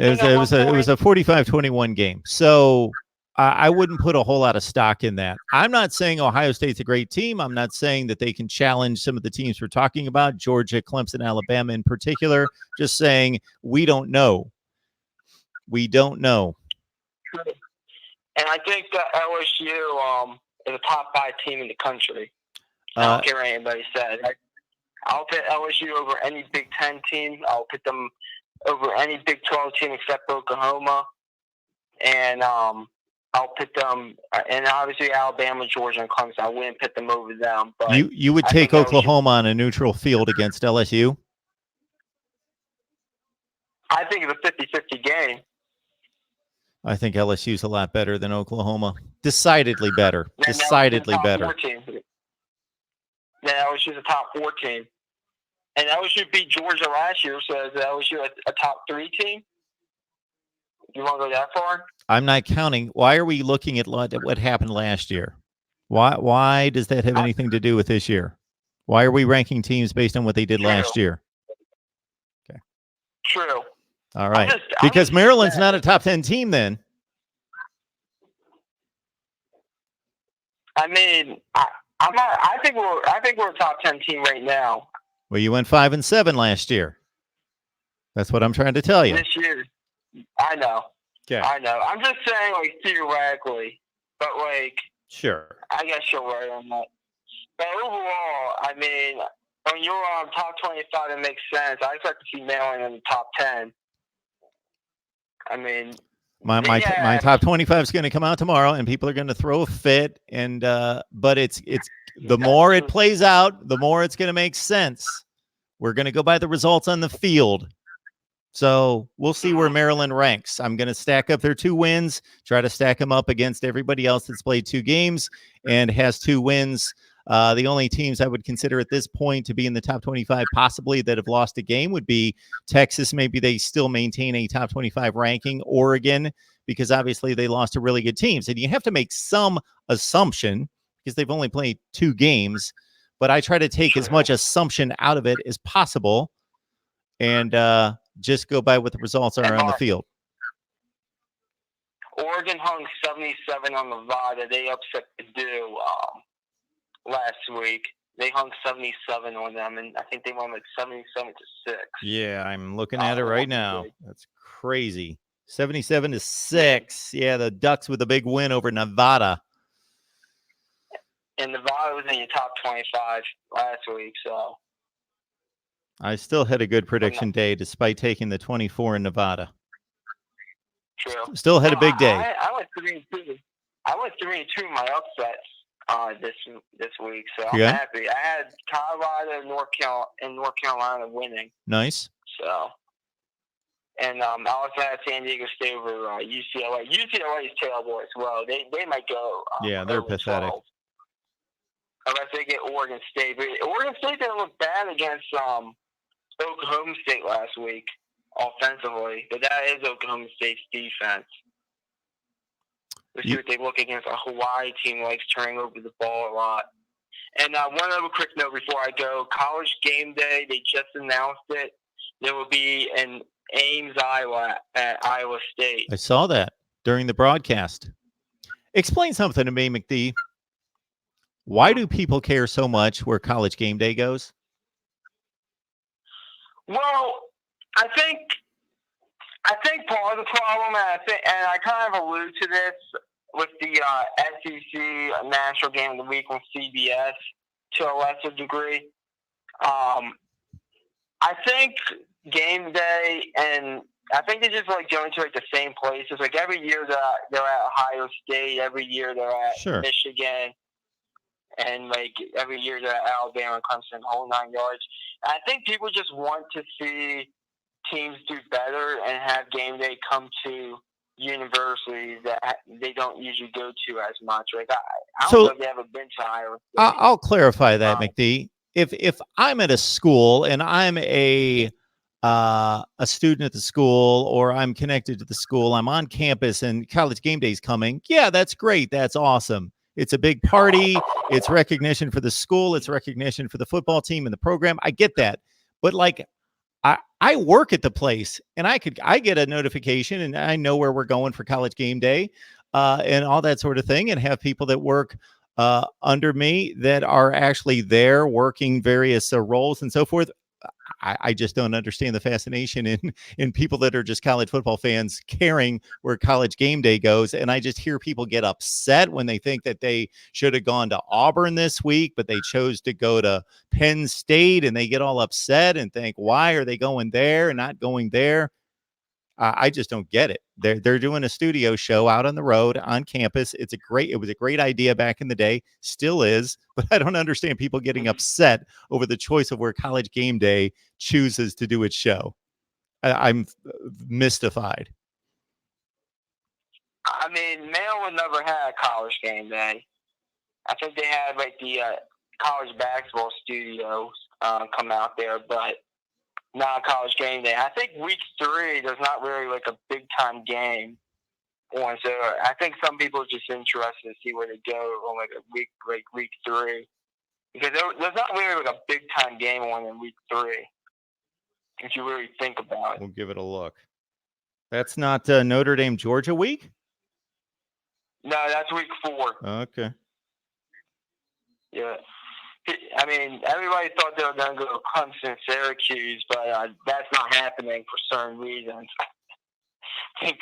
A: It was a 45-21 game. So I wouldn't put a whole lot of stock in that. I'm not saying Ohio State's a great team. I'm not saying that they can challenge some of the teams we're talking about, Georgia, Clemson, Alabama in particular. Just saying we don't know. We don't know.
B: And I think that LSU is a top 5 team in the country. I don't care what anybody says. I'll put LSU over any Big Ten team. I'll put them over any Big 12 team except Oklahoma. And I'll put them, and obviously Alabama, Georgia, and Clemson. I wouldn't put them over them. But
A: you would take Oklahoma on a neutral field against LSU?
B: I think it's a 50-50 game.
A: I think LSU's a lot better than Oklahoma. Decidedly better. Decidedly better.
B: Then LSU's a top 4 team. And LSU beat Georgia last year, so is LSU a top 3 team? You want to go that far?
A: I'm not counting. Why are we looking at what happened last year? Why does that have anything to do with this year? Why are we ranking teams based on what they did last year?
B: True.
A: All right.
B: I'm
A: Because
B: just
A: Maryland's
B: saying.
A: not a top 10 team then.
B: I mean, I'm not. I think we're a top 10 team right now.
A: Well, you went 5-7 last year. That's what I'm trying to tell you.
B: This year, I know.
A: Okay.
B: I know. I'm just saying, like, theoretically, but like,
A: Sure.
B: I guess you're right on that. But overall, I mean, when you're on top 25, it makes sense. I expect to see Maryland in the top 10. I mean,
A: my top 25 is going to come out tomorrow, and people are going to throw a fit. And but it's the more it plays out, the more it's going to make sense. We're going to go by the results on the field. So we'll see where Maryland ranks. I'm going to stack up their 2 wins, try to stack them up against everybody else that's played 2 games and has 2 wins. The only teams I would consider at this point to be in the top 25 possibly that have lost a game would be Texas. Maybe they still maintain a top 25 ranking. Oregon, because obviously they lost to really good teams. And you have to make some assumption because they've only played 2 games. But I try to take as much assumption out of it as possible and just go by what the results are on the field.
B: Oregon hung 77 on Nevada. They upset Purdue last week. They hung 77 on them, and I think they won like 77-6.
A: Yeah, I'm looking at it right now. That's crazy. 77-6. Yeah, the Ducks with a big win over Nevada.
B: And Nevada was in your top 25 last week, so.
A: I still had a good prediction day despite taking the 24 in Nevada.
B: True.
A: Still had a big day.
B: I went 3-2. I went 3-2 in my upsets this week, so I'm happy. I had Colorado and North Carolina winning.
A: Nice.
B: So, and I also had San Diego State over UCLA. UCLA is terrible as well. They might go.
A: Yeah, they're pathetic.
B: 12, unless they get Oregon State. But Oregon State didn't look bad against Oklahoma State last week offensively, but that is Oklahoma State's defense. Let's see what they look against a Hawaii team likes turning over the ball a lot. And one other quick note before I go: College Game Day. They just announced it. There will be in Ames, Iowa, at Iowa State.
A: I saw that during the broadcast. Explain something to me, McD. Why do people care so much where College Game Day goes?
B: Well, I think part of the problem, and I kind of allude to this with the SEC National Game of the Week on CBS to a lesser degree. I think Game Day, and I think they just like go into like the same places. Like every year they're at Ohio State, every year they're at Michigan, and like every year they're at Alabama, Clemson, the whole 9 yards. I think people just want to see teams do better and have Game Day come to universities that they don't usually go to as much. Like I don't know if they have a bench hire.
A: I'll clarify that, McD. If I'm at a school and I'm a student at the school, or I'm connected to the school, I'm on campus and College Game Day is coming. Yeah, that's great. That's awesome. It's a big party. It's recognition for the school. It's recognition for the football team and the program. I get that. But like, I work at the place and I get a notification and I know where we're going for College Game Day and all that sort of thing, and have people that work under me that are actually there working various roles and so forth. I just don't understand the fascination in people that are just college football fans caring where College Game Day goes. And I just hear people get upset when they think that they should have gone to Auburn this week, but they chose to go to Penn State, and they get all upset and think, why are they going there and not going there? I just don't get it. They're doing a studio show out on the road on campus. It was a great idea back in the day, still is, but I don't understand people getting upset over the choice of where College Game Day chooses to do its show. I'm mystified.
B: I mean, Maryland never had a College Game Day. I think they had like the college basketball studios come out there, but not College Game Day. I think week 3 there's not really like a big time game
E: on. So I think some people are just interested to see where they go on like week 3, because there's not really like a big time game on in week 3 if you really think about it.
A: We'll give it a look. That's not Notre Dame Georgia week?
E: No, that's week 4.
A: Okay.
E: Yeah. I mean, everybody thought they were going to go to Clemson, Syracuse, but that's not happening for certain reasons. I think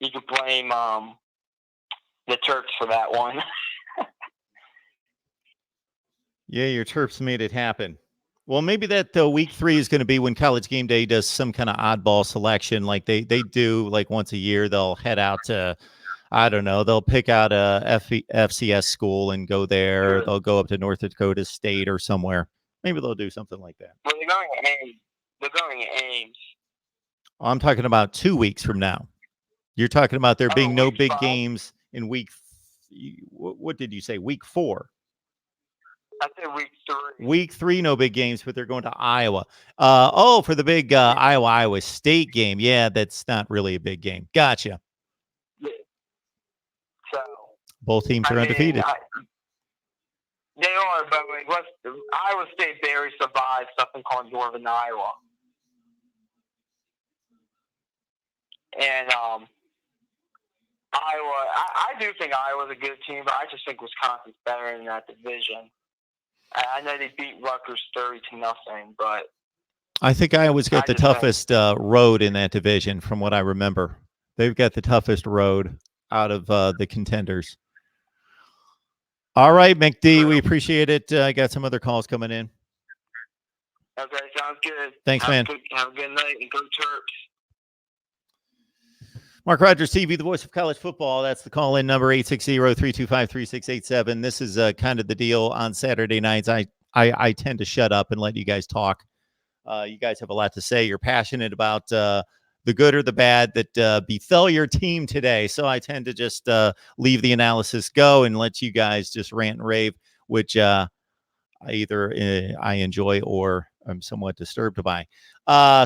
E: you could blame the Turks for that one.
A: Yeah, your Terps made it happen. Well, maybe that week 3 is going to be when College Game Day does some kind of oddball selection, like they do like once a year. They'll head out to, I don't know, they'll pick out a FCS school and go there.
E: Sure.
A: They'll go up to North Dakota State or somewhere. Maybe they'll do something like that.
E: Well, they're going to Ames. They're going to Ames.
A: I'm talking about 2 weeks from now. You're talking about there being no
E: week
A: big
E: 5.
A: games in week. What did you say? Week 4.
E: I said week 3.
A: Week 3, no big games, but they're going to Iowa. For the big Iowa State game. Yeah, that's not really a big game. Gotcha.
E: Yeah. So
A: Both teams are undefeated.
E: They are, but Iowa State barely survived something called Northern Iowa. And Iowa, I do think Iowa's a good team, but I just think Wisconsin's better in that division. I know they beat Rutgers 30-0, but
A: I think Iowa's got the toughest road in that division, from what I remember. They've got the toughest road out of the contenders. All right, McD, we appreciate it. I got some other calls coming in.
E: Okay, sounds good.
A: Thanks, man.
E: Have a good night and go Terps.
A: Mark Rogers TV, the voice of college football. That's the call-in number, 860-325-3687. This is kind of the deal on Saturday nights. I tend to shut up and let you guys talk. You guys have a lot to say. You're passionate about the good or the bad that befell your team today. So I tend to just leave the analysis go and let you guys just rant and rave, which either I enjoy or I'm somewhat disturbed by.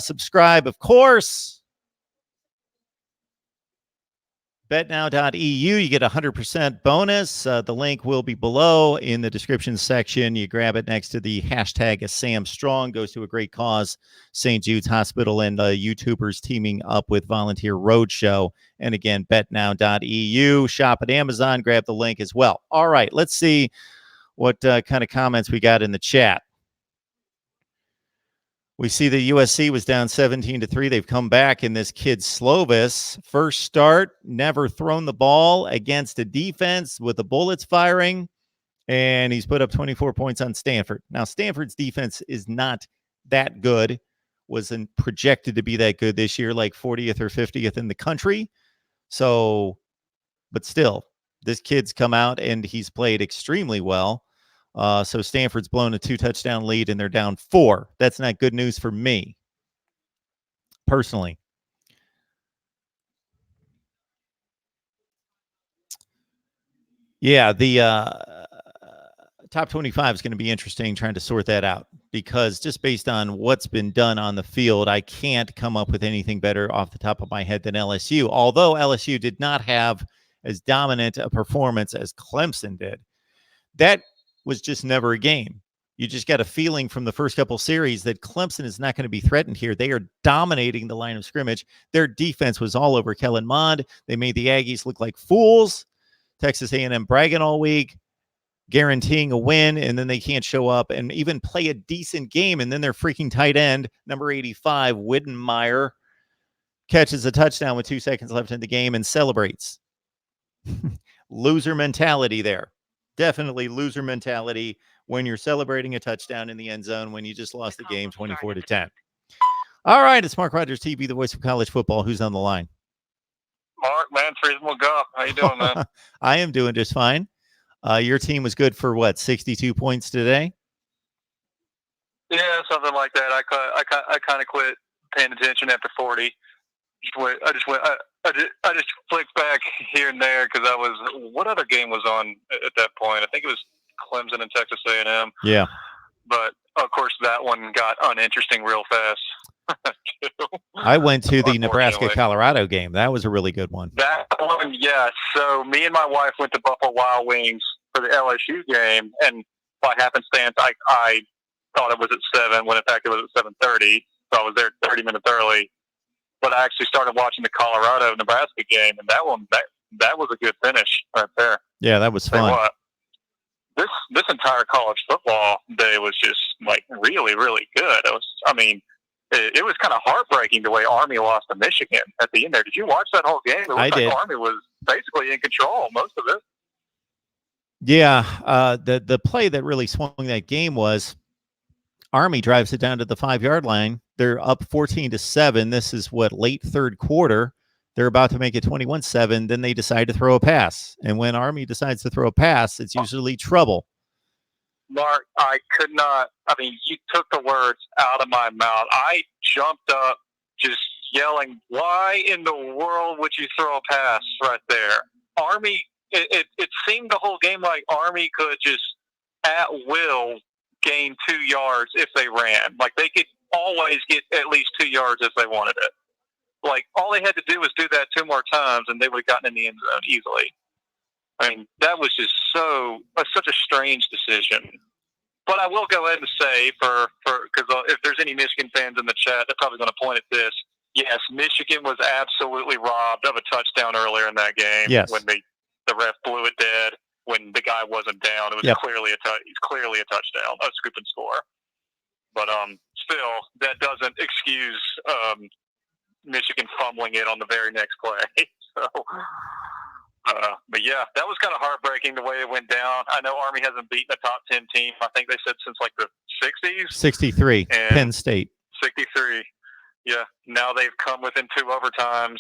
A: Subscribe, of course. BetNow.eu, you get a 100% bonus. The link will be below in the description section. You grab it next to the hashtag Sam Strong. Goes to a great cause, St. Jude's Hospital, and YouTubers teaming up with Volunteer Roadshow. And again, BetNow.eu. Shop at Amazon. Grab the link as well. All right, let's see what kind of comments we got in the chat. We see the USC was down 17-3. They've come back, in this kid Slovis, first start, never thrown the ball against a defense with the bullets firing, and he's put up 24 points on Stanford. Now, Stanford's defense is not that good, wasn't projected to be that good this year, like 40th or 50th in the country. So, but still, this kid's come out, and he's played extremely well. So Stanford's blown a 2-touchdown lead, and they're down 4. That's not good news for me, personally. Yeah, the top 25 is going to be interesting trying to sort that out, because just based on what's been done on the field, I can't come up with anything better off the top of my head than LSU, although LSU did not have as dominant a performance as Clemson did. That was just never a game. You just got a feeling from the first couple series that Clemson is not going to be threatened here. They are dominating the line of scrimmage. Their defense was all over Kellen Mond. They made the Aggies look like fools. Texas A&M bragging all week, guaranteeing a win, and then they can't show up and even play a decent game. And then their freaking tight end, number 85, Wittenmeyer, catches a touchdown with 2 seconds left in the game and celebrates. Loser mentality there. Definitely loser mentality when you're celebrating a touchdown in the end zone when you just lost the game 24-10. All right, it's Mark Rogers TV, the voice of college football. Who's on the line?
F: Mark, man, Frismo Gump. How you doing, man?
A: I am doing just fine. Your team was good for what, 62 points today?
F: Yeah, something like that. I kind of quit paying attention after 40. I just flicked back here and there because what other game was on at that point? I think it was Clemson and Texas A&M.
A: Yeah.
F: But of course that one got uninteresting real fast.
A: I went to the
F: Unfortunately.
A: Nebraska-Colorado game. That was a really good one.
F: That one, yes. So me and my wife went to Buffalo Wild Wings for the LSU game, and by happenstance, I thought it was at 7 when in fact it was at 7:30. So I was there 30 minutes early. But I actually started watching the Colorado-Nebraska game, and that one that was a good finish right there.
A: Yeah, that was
F: Tell you
A: fun.
F: what, this entire college football day was just like really, really good. It was kind of heartbreaking the way Army lost to Michigan at the end there. Did you watch that whole game? It looked
A: I
F: like
A: did.
F: Army was basically in control most of it.
A: Yeah, the play that really swung that game was Army drives it down to the 5-yard line. They're up 14-7. This is late third quarter. They're about to make it 21-7. Then they decide to throw a pass. And when Army decides to throw a pass, it's usually trouble.
F: Mark, you took the words out of my mouth. I jumped up just yelling, why in the world would you throw a pass right there? Army, it seemed the whole game like Army could just at will gain 2 yards if they ran. Like they could always get at least 2 yards if they wanted it. Like all they had to do was do that 2 more times and they would have gotten in the end zone easily. I mean, that was just such a strange decision. But I will go ahead and say, because if there's any Michigan fans in the chat, they're probably going to point at this. Yes, Michigan was absolutely robbed of a touchdown earlier in that game.
A: Yes.
F: When the ref blew it dead, when the guy wasn't down, it was clearly a touchdown, a scoop and score. But still, that doesn't excuse Michigan fumbling it on the very next play. So. But yeah, that was kind of heartbreaking the way it went down. I know Army hasn't beaten a top 10 team, I think they said since like the 60s.
A: 63, Penn State.
F: 63. Yeah, now they've come within 2 overtimes,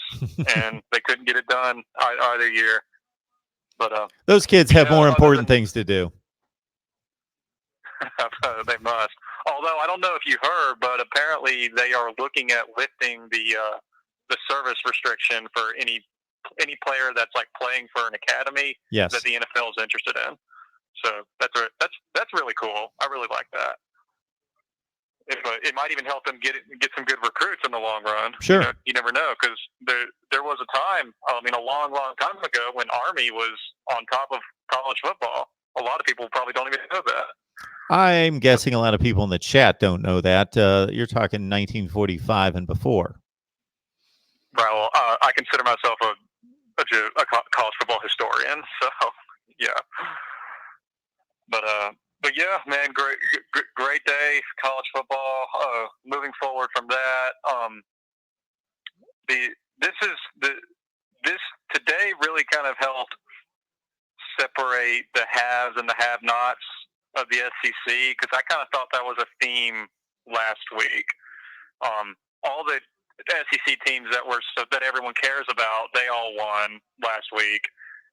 F: and they couldn't get it done either year. But
A: those kids have more important things to do.
F: They must. Although I don't know if you heard, but apparently they are looking at lifting the service restriction for any player that's like playing for an academy that the NFL is interested in. So that's really cool. I really like that. It might even help them get some good recruits in the long run.
A: Sure.
F: You never know, because there was a time, a long, long time ago when Army was on top of college football. A lot of people probably don't even know that.
A: I'm guessing a lot of people in the chat don't know that. You're talking 1945 and before.
F: Right. Well, I consider myself a college football historian, so yeah. But yeah, man, great day, college football. Moving forward from that, this today really kind of helped separate the haves and the have-nots of the SEC, because I kind of thought that was a theme last week. All the SEC teams that everyone cares about, they all won last week,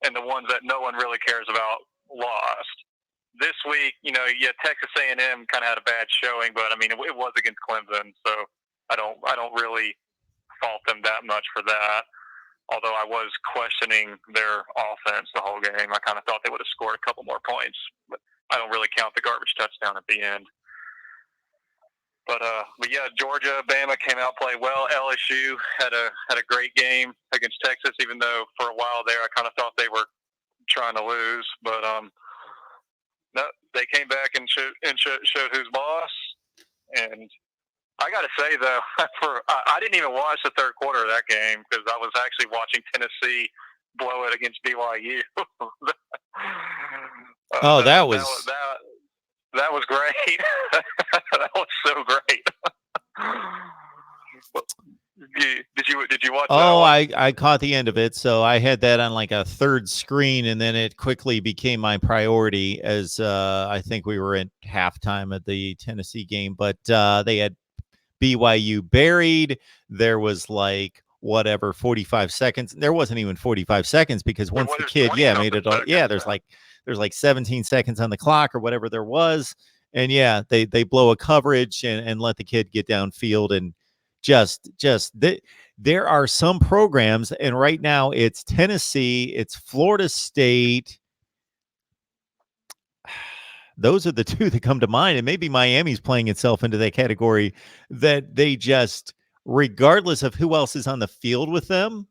F: and the ones that no one really cares about lost. This week, Texas A&M kind of had a bad showing, but I mean, it was against Clemson, so I don't really fault them that much for that. Although I was questioning their offense the whole game. I kind of thought they would have scored a couple more points, but I don't really count the garbage touchdown at the end. But yeah, Georgia, Bama came out, played well. LSU had a great game against Texas, even though for a while there I kind of thought they were trying to lose. But no, they came back and showed who's boss. And I got to say though, I didn't even watch the third quarter of that game because I was actually watching Tennessee blow it against BYU. That was great. That was so great. Did you watch that?
A: Oh, I caught the end of it. So I had that on like a third screen, and then it quickly became my priority as I think we were at halftime of the Tennessee game. But they had BYU buried. There was like 45 seconds. There wasn't even 45 seconds because once the kid made it all, there's like 17 seconds on the clock or whatever there was, and they blow a coverage and let the kid get downfield, and there are some programs, and right now it's Tennessee, it's Florida State, Those are the two that come to mind. And maybe Miami's playing itself into that category that they just, regardless of who else is on the field with them,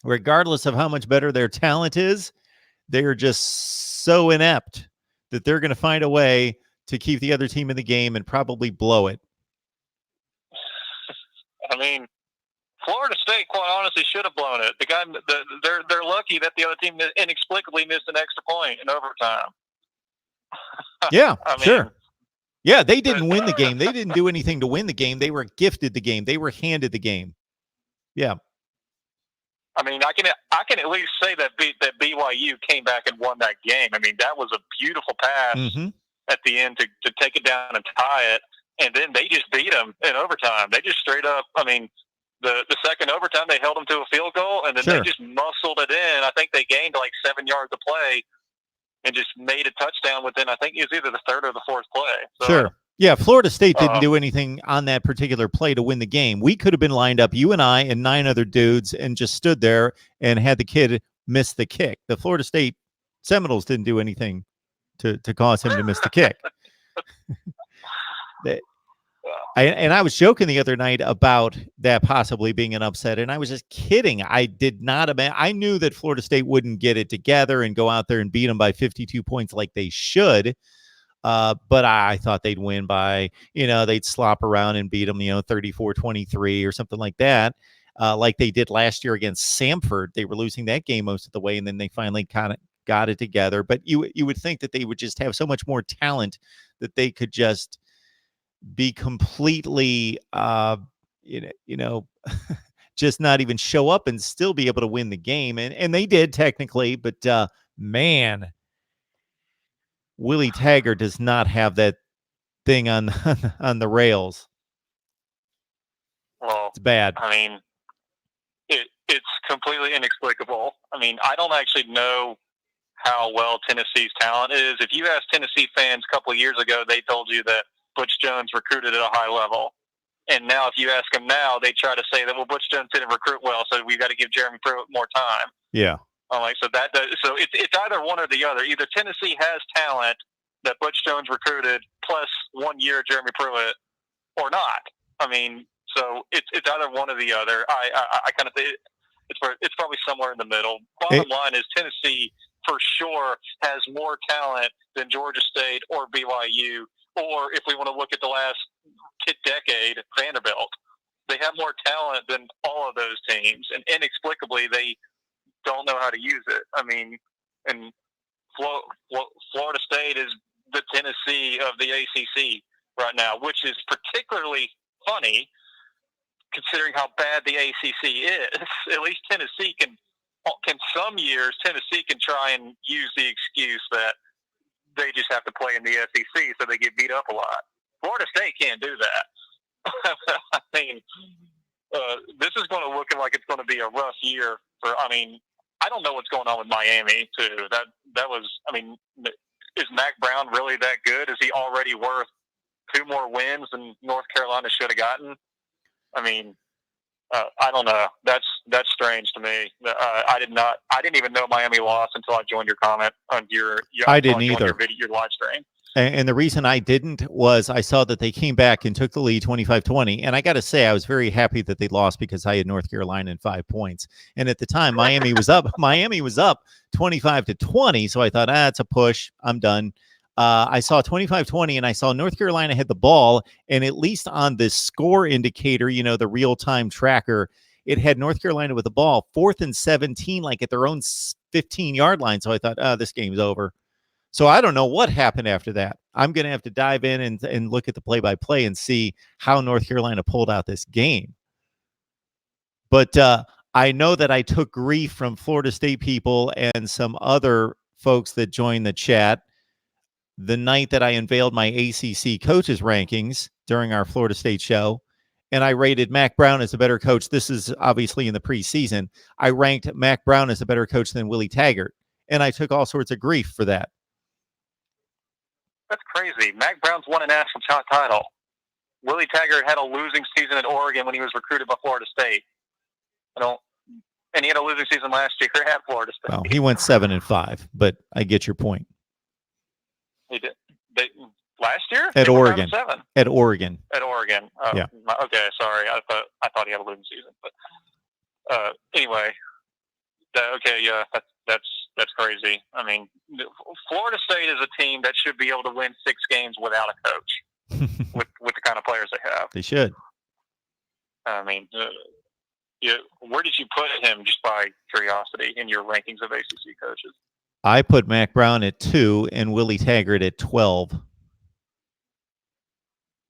A: regardless of how much better their talent is, they're just so inept that they're going to find a way to keep the other team in the game and probably blow it.
F: I mean, Florida State, quite honestly, should have blown it. They're lucky that the other team inexplicably missed an extra point in overtime.
A: Yeah,
F: I mean,
A: sure. Yeah, they didn't win the game. They didn't do anything to win the game. They were gifted the game. They were handed the game. Yeah.
F: I mean, I can at least say that BYU came back and won that game. I mean, that was a beautiful pass at the end to take it down and tie it, and then they just beat them in overtime. They just straight up. I mean, the second overtime they held them to a field goal, and then they just muscled it in. I think they gained like 7 yards of play and just made a touchdown within. I think it was either the third or the fourth play. So,
A: sure. Yeah, Florida State didn't do anything on that particular play to win the game. We could have been lined up, you and I and 9 other dudes, and just stood there and had the kid miss the kick. The Florida State Seminoles didn't do anything to cause him to miss the kick. I was joking the other night about that possibly being an upset, and I was just kidding. I did not imagine. I knew that Florida State wouldn't get it together and go out there and beat them by 52 points like they should. But I thought they'd win by, they'd slop around and beat them, 34-23 or something like that, like they did last year against Samford. They were losing that game most of the way, and then they finally kind of got it together. But you would think that they would just have so much more talent that they could just be completely, just not even show up and still be able to win the game. And they did technically, but man, Willie Taggart does not have that thing on the rails.
F: Well,
A: it's bad.
F: I mean, it's completely inexplicable. I mean, I don't actually know how well Tennessee's talent is. If you asked Tennessee fans a couple of years ago, they told you that Butch Jones recruited at a high level. And now if you ask them now, they try to say that, well, Butch Jones didn't recruit well, so we've got to give Jeremy Pruitt more time.
A: Yeah.
F: I'm like, so it's either one or the other. Either Tennessee has talent that Butch Jones recruited plus 1 year Jeremy Pruitt, or not. I mean, so it's either one or the other. I kind of think it's probably somewhere in the middle. Bottom line is Tennessee for sure has more talent than Georgia State or BYU, or if we want to look at the last decade, Vanderbilt. They have more talent than all of those teams, and inexplicably they don't know how to use it. I mean, and Florida State is the Tennessee of the ACC right now, which is particularly funny considering how bad the ACC is. At least Tennessee can some years Tennessee can try and use the excuse that they just have to play in the SEC, so they get beat up a lot. Florida State can't do that. I mean, this is going to look like it's going to be a rough year for. I mean, I don't know what's going on with Miami too. That was. I mean, is Mac Brown really that good? Is he already worth 2 more wins than North Carolina should have gotten? I mean, I don't know. That's strange to me. I didn't even know Miami lost until I joined your comment on your.
A: I didn't either.
F: Your live stream.
A: And the reason I didn't was I saw that they came back and took the lead 25-20. And I got to say, I was very happy that they lost because I had North Carolina in 5 points. And at the time, Miami was up. Miami was up 25-20. So I thought, it's a push. I'm done. I saw 25-20, and I saw North Carolina had the ball. And at least on the score indicator, the real-time tracker, it had North Carolina with the ball, 4th and 17, like at their own 15-yard line. So I thought, this game's over. So I don't know what happened after that. I'm going to have to dive in and look at the play-by-play and see how North Carolina pulled out this game. But I know that I took grief from Florida State people and some other folks that joined the chat the night that I unveiled my ACC coaches rankings during our Florida State show. And I rated Mac Brown as a better coach. This is obviously in the preseason. I ranked Mac Brown as a better coach than Willie Taggart. And I took all sorts of grief for that.
F: That's crazy. Mac Brown's won a national title. Willie Taggart had a losing season at Oregon when he was recruited by Florida State. And he had a losing season last year at Florida State.
A: Well, he went 7-5, but I get your point.
F: He did. year?
A: At
F: They were
A: Oregon.
F: 5-7.
A: At Oregon.
F: At Oregon. Oh,
A: Yeah.
F: Okay, sorry. I thought he had a losing season. But anyway, that's crazy. I mean, Florida State is a team that should be able to win 6 games without a coach with the kind of players they have.
A: They should.
F: I mean, where did you put him, just by curiosity, in your rankings of ACC coaches?
A: I put Mac Brown at 2 and Willie Taggart at 12.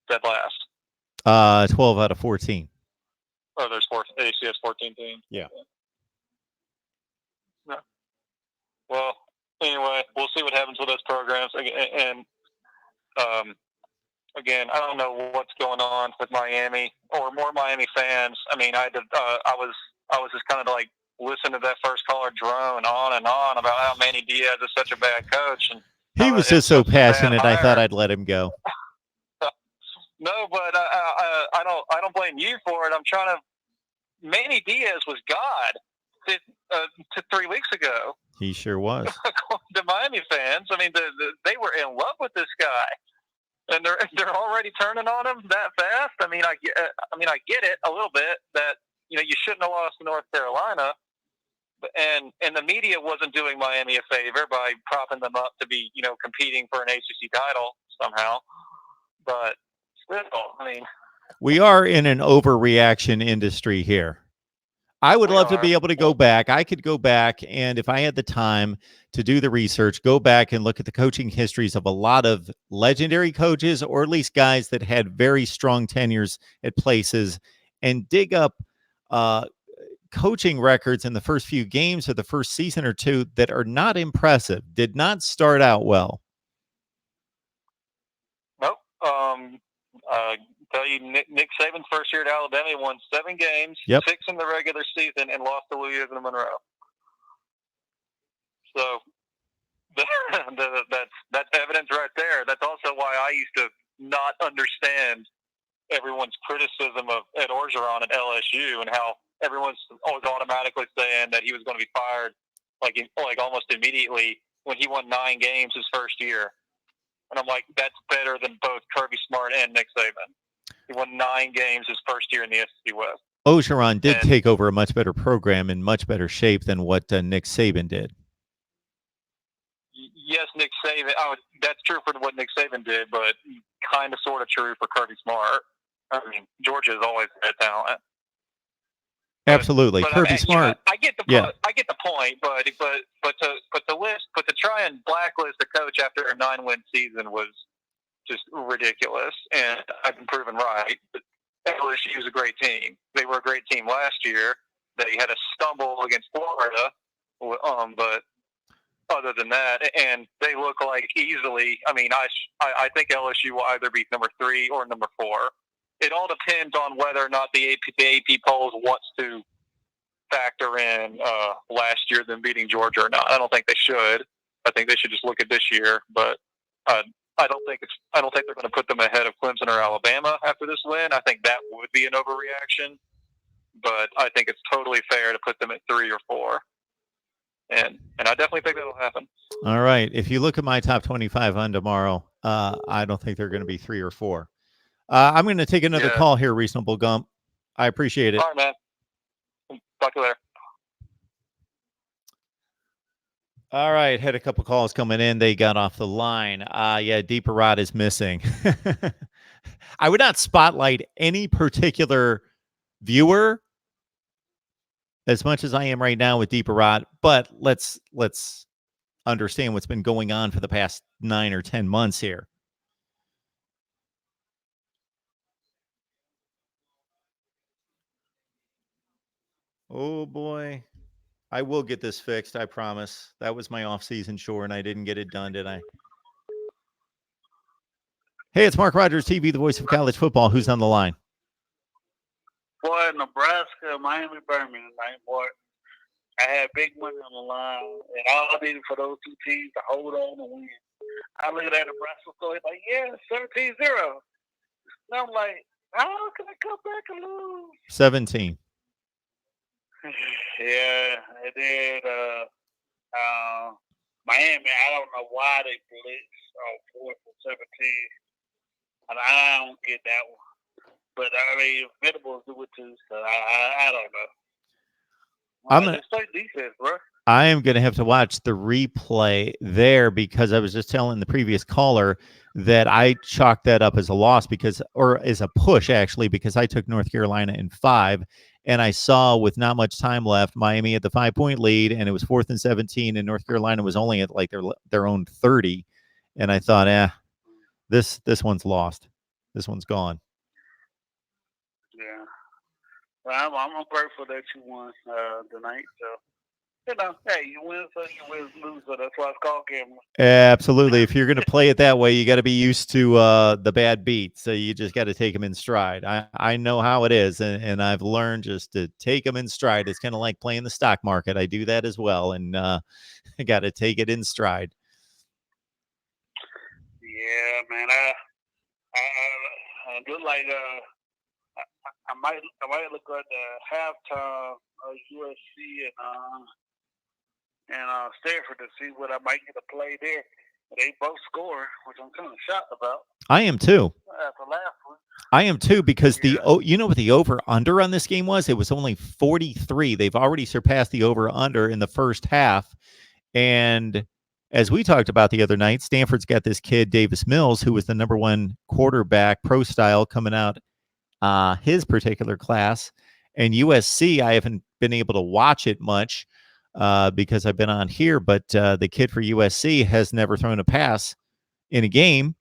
F: Dead last.
A: 12 out of 14.
F: Oh, there's ACS 14 teams.
A: Yeah.
F: No. Well, anyway, we'll see what happens with those programs. And again, I don't know what's going on with Miami or more Miami fans. I mean, I was just kind of like listening to that first caller drone on and on about how Manny Diaz is such a bad coach. And
A: He was just so passionate, I thought I'd let him go.
F: No, but I don't blame you for it. I'm trying to. Manny Diaz was God 3 weeks ago.
A: He sure was.
F: The Miami fans, I mean, they were in love with this guy, and they're already turning on him that fast. I mean, I get it a little bit that you shouldn't have lost to North Carolina, and the media wasn't doing Miami a favor by propping them up to be competing for an ACC title somehow, but. I mean,
A: we are in an overreaction industry here. I would love to be able to go back. I could go back, and if I had the time to do the research, go back and look at the coaching histories of a lot of legendary coaches, or at least guys that had very strong tenures at places, and dig up coaching records in the first few games of the first season or two that are not impressive, did not start out well.
F: Nope. Tell you, Nick Saban's first year at Alabama, he won 7 games, 6 in the regular season, and lost to Louisiana Monroe. So that's evidence right there. That's also why I used to not understand everyone's criticism of Ed Orgeron at LSU and how everyone's always automatically saying that he was going to be fired like almost immediately when he won 9 games his first year. And I'm like, that's better than both Kirby Smart and Nick Saban. He won 9 games his first year in the SEC West.
A: Orgeron did take over a much better program in much better shape than what Nick Saban did.
F: Yes, Nick Saban. That's true for what Nick Saban did, but kind of sort of true for Kirby Smart. I mean, Georgia has always had talent.
A: Absolutely,
F: but
A: Kirby Smart.
F: I get the point, but to try and blacklist a coach after a 9-win season was just ridiculous, and I've been proven right. LSU was a great team. They were a great team last year. They had a stumble against Florida, but other than that, and they look like easily. I mean, I think LSU will either be number 3 or number 4. It all depends on whether or not the AP polls wants to factor in last year them beating Georgia or not. I don't think they should. I think they should just look at this year. But I don't think they're going to put them ahead of Clemson or Alabama after this win. I think that would be an overreaction. But I think it's totally fair to put them at 3 or 4. And I definitely think that'll happen.
A: All right. If you look at my top 25 on tomorrow, I don't think they're going to be 3 or 4. I'm going to take another call here, Reasonable Gump. I appreciate it.
F: All right, man. Talk to you later.
A: All right. Had a couple calls coming in. They got off the line. Deeper Rod is missing. I would not spotlight any particular viewer as much as I am right now with Deeper Rod, but let's understand what's been going on for the past 9 or 10 months here. Oh boy. I will get this fixed, I promise. That was my off-season chore, and I didn't get it done, did I? Hey, it's Mark Rogers TV, the voice of college football. Who's on the line?
G: Boy, Nebraska, Miami, Birmingham, boy. I had big money on the line, and all I needed for those 2 teams to hold on and win. I look at that Nebraska score, it's like, 17-0. And I'm like, how can I come back and lose?
A: 17.
G: Yeah, and then Miami, I don't know why they blitzed on 4th and 17. And I don't get that one. But I mean, Venables do it too, so I don't know. It's like defense, bro.
A: I am going to have to watch the replay there because I was just telling the previous caller that I chalked that up as a loss or as a push, actually, because I took North Carolina in 5. And I saw with not much time left, Miami had the 5-point lead, and it was 4th and 17, and North Carolina was only at like their own 30. And I thought, this one's lost. This one's gone.
G: Yeah. Well, I'm grateful that you won tonight. So. Hey, you win, so you win, lose, so that's why it's called gambling.
A: Absolutely. If you're going to play it that way, you got to be used to the bad beats. So you just got to take them in stride. I know how it is, and I've learned just to take them in stride. It's kind of like playing the stock market. I do that as well, and I got to take it in stride.
G: Yeah, man. I look like I might look at the halftime of USC and Stanford to see what I might get a play there. They both score, which I'm kind of shocked about.
A: I am too.
G: After last week.
A: I am too, because you know what the over-under on this game was? It was only 43. They've already surpassed the over-under in the first half. And as we talked about the other night, Stanford's got this kid, Davis Mills, who was the number 1 quarterback pro style coming out his particular class. And USC, I haven't been able to watch it much because I've been on here, but the kid for USC has never thrown a pass in a game,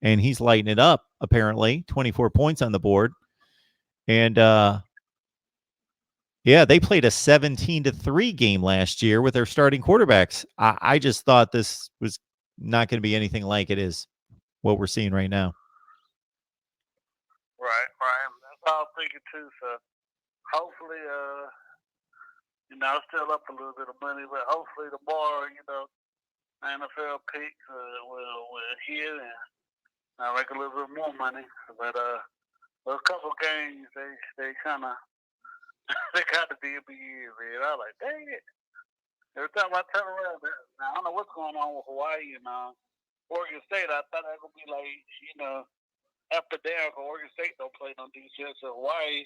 A: and he's lighting it up, apparently. 24 points on the board. And they played a 17-3 game last year with their starting quarterbacks. I just thought this was not going to be anything like it is what we're seeing right now.
G: Right. That's what I was thinking too. So hopefully, I'm still up a little bit of money, but hopefully tomorrow, NFL picks will hit and I make a little bit more money. But a couple games they kind of did me in, man. I was like, dang it. Every time I turn around, now I don't know what's going on with Hawaii and Oregon State. I thought that would be like, after Derek, Oregon State don't play no defense. So Hawaii,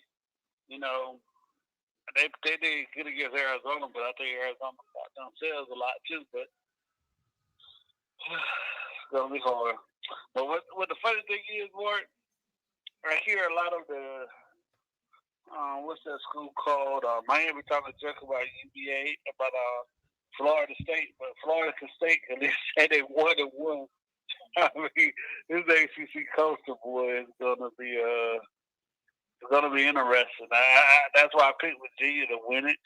G: they did good against Arizona, but I think Arizona fought themselves a lot too. But it's gonna be hard. But what the funny thing is, Mark, I hear a lot of the what's that school called? Miami talking junk about UVA, about Florida State, but Florida State, and they say they 1-1. I mean, this ACC Coastal boy is gonna be interesting. That's why I picked Virginia to win it.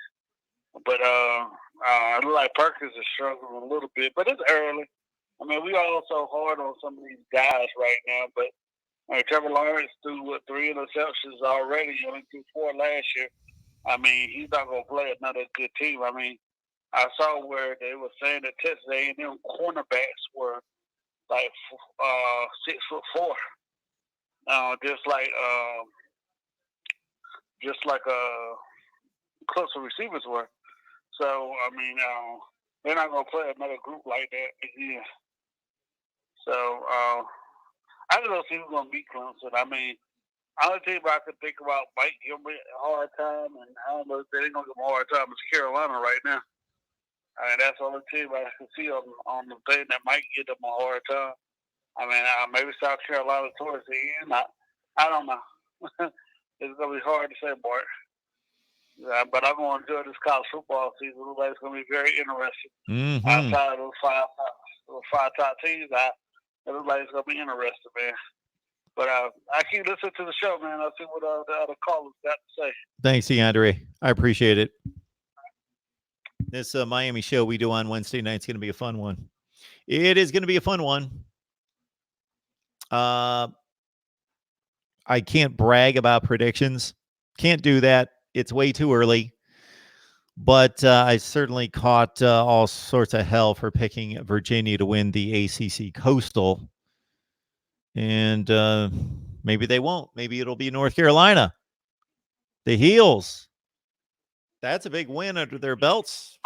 G: But I look like Perkins is struggling a little bit, but it's early. I mean, we all so hard on some of these guys right now, but Trevor Lawrence threw 3 interceptions already. He only threw 4 last year. I mean, he's not gonna play another good team. I mean, I saw where they were saying that Texas A&M cornerbacks were like 6'4", just like closer receivers were. So I mean, they're not gonna play another group like that again. So I just don't see who's gonna beat Clemson. I mean, the only team I could think about might give them a hard time, and I don't know if they're gonna give them a hard time. It's Carolina right now. I mean, that's the only team I can see on the thing that might give them a hard time. I mean, maybe South Carolina towards the end. I don't know. It's going to be hard to say, Bart. But I'm going to enjoy this college football season. It's going to be very interesting.
A: Mm-hmm.
G: Outside of those five top teams, it looks like it's going to be interesting, man. But I keep listening to the show, man. I'll see what the other callers got to say.
A: Thanks, DeAndre. I appreciate it. This Miami show we do on Wednesday night is going to be a fun one. It is going to be a fun one. I can't brag about predictions. Can't do that. It's way too early. But I certainly caught all sorts of hell for picking Virginia to win the ACC Coastal. And maybe they won't. Maybe it'll be North Carolina. The Heels. That's a big win under their belts.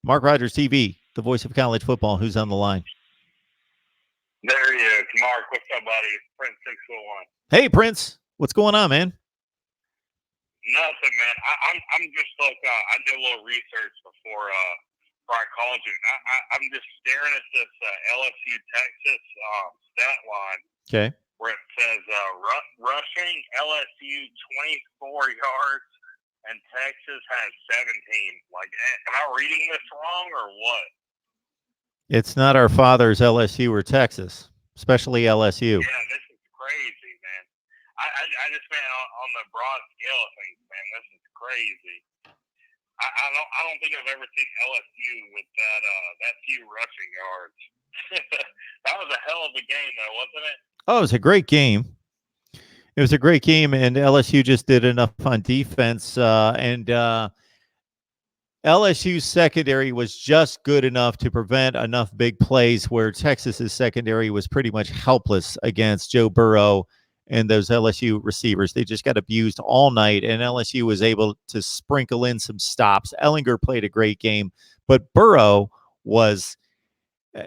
A: Mark Rogers TV, the voice of college football. Who's on the line?
C: There he is, Mark
H: work with somebody. Prince 601.
A: Hey, Prince, what's going on, man?
H: Nothing, man. I'm just like I did a little research before I called you. I'm just staring at this LSU-Texas stat line.
A: Okay.
H: Where it says rushing LSU 24 yards and Texas has 17. Like, am I reading this wrong or what?
A: It's not our father's LSU or Texas, especially LSU.
H: Yeah, this is crazy, man. I just mean on the broad scale of things, man, this is crazy. I don't think I've ever seen LSU with that few rushing yards. That was a hell of a game, though, wasn't it?
A: Oh, it was a great game. It was a great game, and LSU just did enough on defense. And LSU's secondary was just good enough to prevent enough big plays where Texas's secondary was pretty much helpless against Joe Burrow and those LSU receivers. They just got abused all night, and LSU was able to sprinkle in some stops. Ellinger played a great game, but Burrow was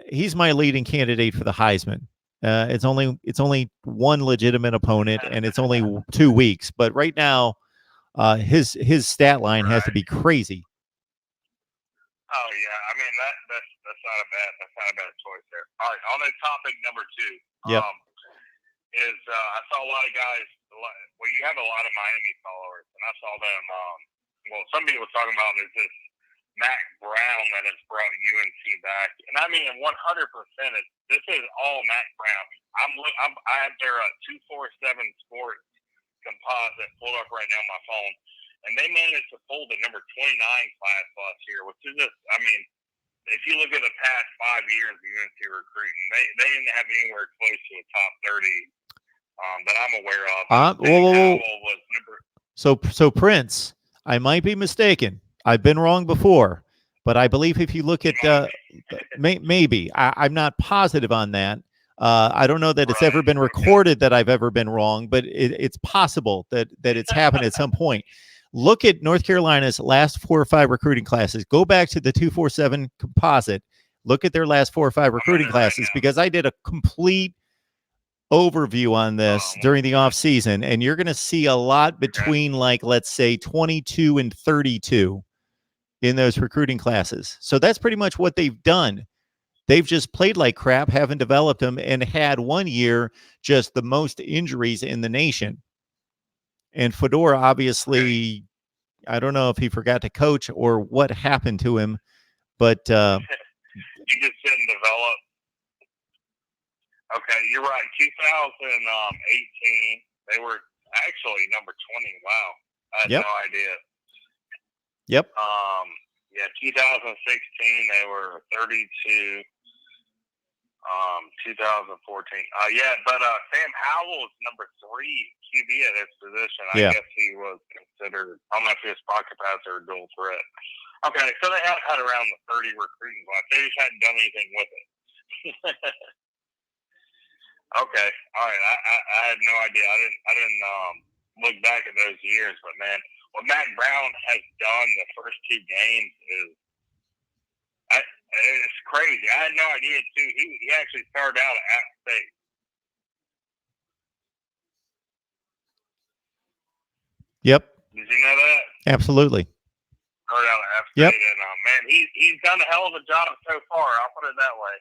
A: he's my leading candidate for the Heisman. It's only one legitimate opponent, and it's only 2 weeks. But right now, his stat line has to be crazy.
H: Oh yeah, I mean that's not a bad choice there. All right, on to topic number 2.
A: Yep.
H: I saw a lot of guys. Well, you have a lot of Miami followers, and I saw them. Well, some people were talking about is this Mac Brown that has brought UNC back, and I mean 100%. This is all Mac Brown. I have their 247 Sports composite pulled up right now on my phone, and they managed to pull the number 29 class last year, which is just, I mean, if you look at the past 5 years of UNC recruiting, they didn't have anywhere close to a top 30 that I'm aware of.
A: So Prince, I might be mistaken. I've been wrong before, but I believe if you look at maybe I'm not positive on that. I don't know that it's ever been recorded that I've ever been wrong, but it's possible that it's happened at some point. Look at North Carolina's last 4 or 5 recruiting classes. Go back to the 247 composite. Look at their last 4 or 5 recruiting classes, because I did a complete overview on this during the off season, and you're going to see a lot between, like, let's say 22 and 32 in those recruiting classes. So that's pretty much what they've done. They've just played like crap, haven't developed them, and had one year just the most injuries in the nation. And Fedora, obviously, I don't know if he forgot to coach or what happened to him, but
H: he just didn't develop. Okay, you're right. 2018, they were actually number 20. Wow, I had no idea.
A: Yep.
H: Yeah, 2016 they were 32. 2014. Yeah, but Sam Howell is number 3 QB at his position. I guess he was considered. I don't know if he was pocket passer or dual threat. Okay, so they have had around the 30 recruiting class. They just hadn't done anything with it. Okay, all right. I had no idea. I didn't look back at those years, but man, what Mac Brown has done the first 2 games is. It's crazy. I had no idea, too. He actually started out at App State.
A: Yep.
H: Did you know that?
A: Absolutely.
H: Started out at App State. And, man, he's done a hell of a job so far. I'll put it that way.